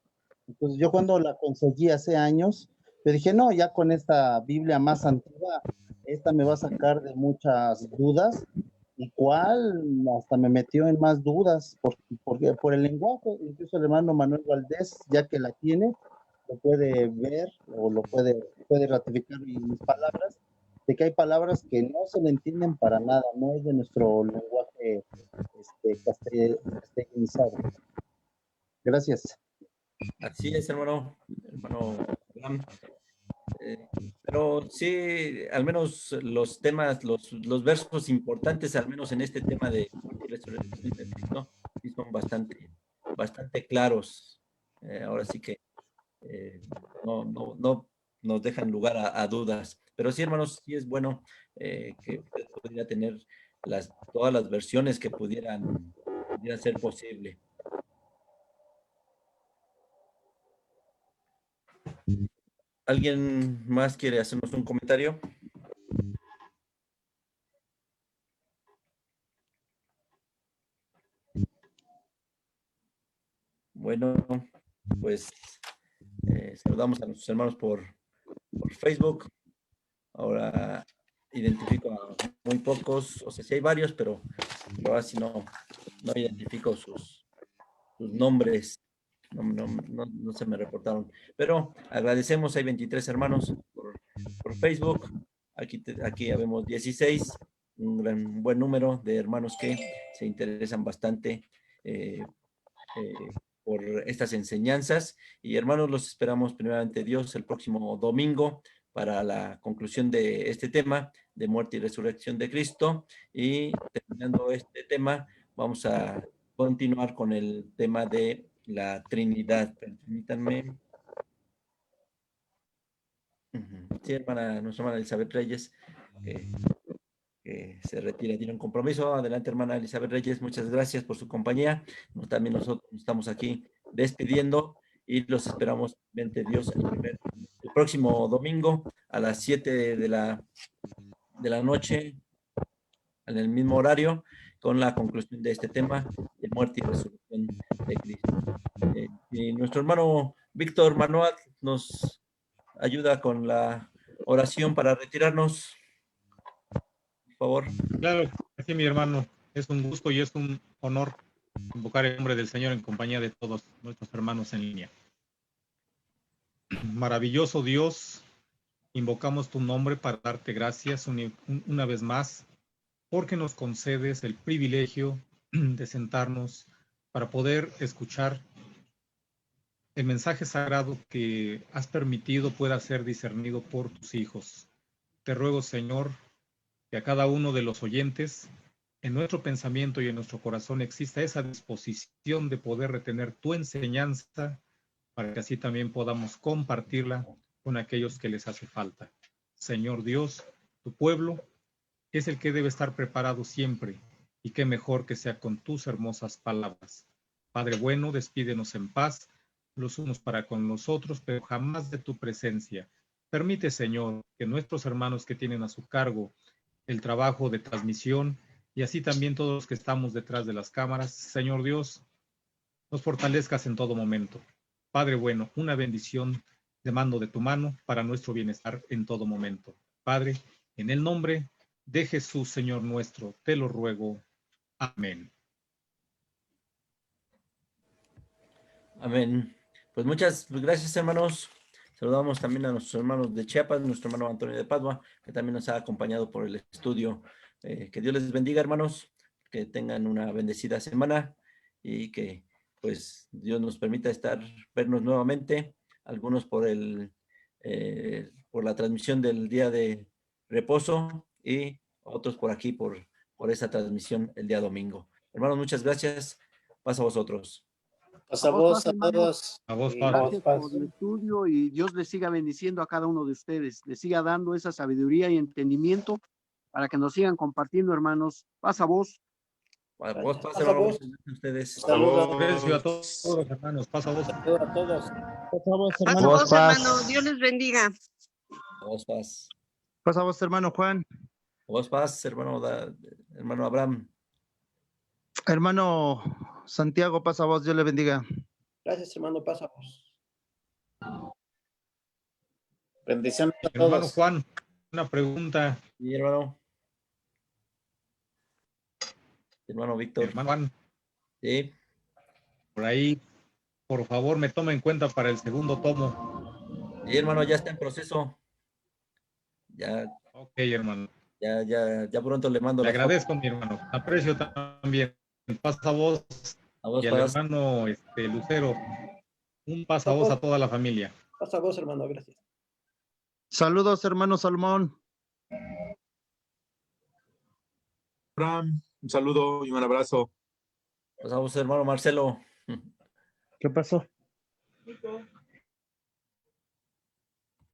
Entonces yo cuando la conseguí hace años, yo dije, no, ya con esta Biblia más antigua, esta me va a sacar de muchas dudas, y cuál hasta me metió en más dudas, porque por el lenguaje, incluso el hermano Manuel Valdés, ya que la tiene, lo puede ver o puede ratificar mis palabras, de que hay palabras que no se le entienden para nada, no es de nuestro lenguaje castellanizado. Gracias. Así es, hermano Abraham. Pero sí, al menos los temas, los versos importantes, al menos en este tema de muerte y resurrección de Cristo, sí son bastante claros. Ahora sí que no nos dejan lugar a dudas. Pero sí, hermanos, sí es bueno que usted pudiera tener todas las versiones que pudieran ser posible. ¿Alguien más quiere hacernos un comentario? Bueno, pues saludamos a nuestros hermanos por Facebook. Ahora identifico a muy pocos, o sea, sí hay varios, pero ahora sí no identifico sus nombres. No se me reportaron. Pero agradecemos, hay 23 hermanos por Facebook. Aquí habemos 16, un buen número de hermanos que se interesan bastante por estas enseñanzas. Y hermanos, los esperamos primeramente Dios el próximo domingo para la conclusión de este tema de muerte y resurrección de Cristo. Y terminando este tema, vamos a continuar con el tema de la Trinidad. Permítanme. Sí, nuestra hermana Elizabeth Reyes, que se retira, tiene un compromiso. Adelante, hermana Elizabeth Reyes, muchas gracias por su compañía. También nosotros estamos aquí despidiendo y los esperamos, mente Dios, el próximo domingo a las 7 de la noche, en el mismo horario, con la conclusión de este tema de muerte y resurrección de Cristo. Y nuestro hermano Víctor Manuel nos ayuda con la oración para retirarnos. Por favor. Claro, así mi hermano, es un gusto y es un honor invocar el nombre del Señor en compañía de todos nuestros hermanos en línea. Maravilloso Dios, invocamos tu nombre para darte gracias una vez más, porque nos concedes el privilegio de sentarnos para poder escuchar el mensaje sagrado que has permitido pueda ser discernido por tus hijos. Te ruego, Señor, que a cada uno de los oyentes, en nuestro pensamiento y en nuestro corazón exista esa disposición de poder retener tu enseñanza para que así también podamos compartirla con aquellos que les hace falta. Señor Dios, tu pueblo es el que debe estar preparado siempre, y qué mejor que sea con tus hermosas palabras. Padre bueno, despídenos en paz, los unos para con los otros, pero jamás de tu presencia. Permite, Señor, que nuestros hermanos que tienen a su cargo el trabajo de transmisión, y así también todos los que estamos detrás de las cámaras, Señor Dios, nos fortalezcas en todo momento. Padre bueno, una bendición demando de tu mano para nuestro bienestar en todo momento. Padre, en el nombre de Jesús, Señor nuestro, te lo ruego. Amén. Amén. Pues muchas gracias, hermanos. Saludamos también a nuestros hermanos de Chiapas, nuestro hermano Antonio de Padua, que también nos ha acompañado por el estudio. Que Dios les bendiga, hermanos, que tengan una bendecida semana y que pues Dios nos permita vernos nuevamente, algunos por la transmisión del día de reposo y otros por aquí por esa transmisión el día domingo. Hermanos, muchas gracias. Paz a vosotros. A vos, a todos. A vos, Gracias por el estudio y Dios les siga bendiciendo a cada uno de ustedes, les siga dando esa sabiduría y entendimiento para que nos sigan compartiendo, hermanos. Pasa voz. Bueno, vos Pasa pasa, hermano, vos. muchas gracias a ustedes. Saludos. Aprecio a todos los hermanos. Pasa vos. Saludos a todos. Pasa vos, Pasa hermano. vos, hermano. Dios les bendiga. Vos paz. Pasa vos, hermano Juan. Vos paz, hermano Abraham. Hermano Santiago, pasa vos, Dios le bendiga. Gracias, hermano, pasa vos. Bendiciones a Hermano todos. Juan, una pregunta. Y hermano. Hermano Víctor. Hermano Juan, Sí. por ahí, por favor, me toma en cuenta para el segundo tomo. Y hermano, ya está en proceso. Ya Ok, hermano. Ya pronto le mando Le las fotos. agradezco, mi hermano. Aprecio también. Pasa vos A vos y al paz. hermano Lucero. Un pasa vos a toda la familia. Pasa vos, hermano, gracias. Saludos, hermano Salmón. Abraham, un saludo y un abrazo. Pasamos, hermano Marcelo. ¿Qué pasó?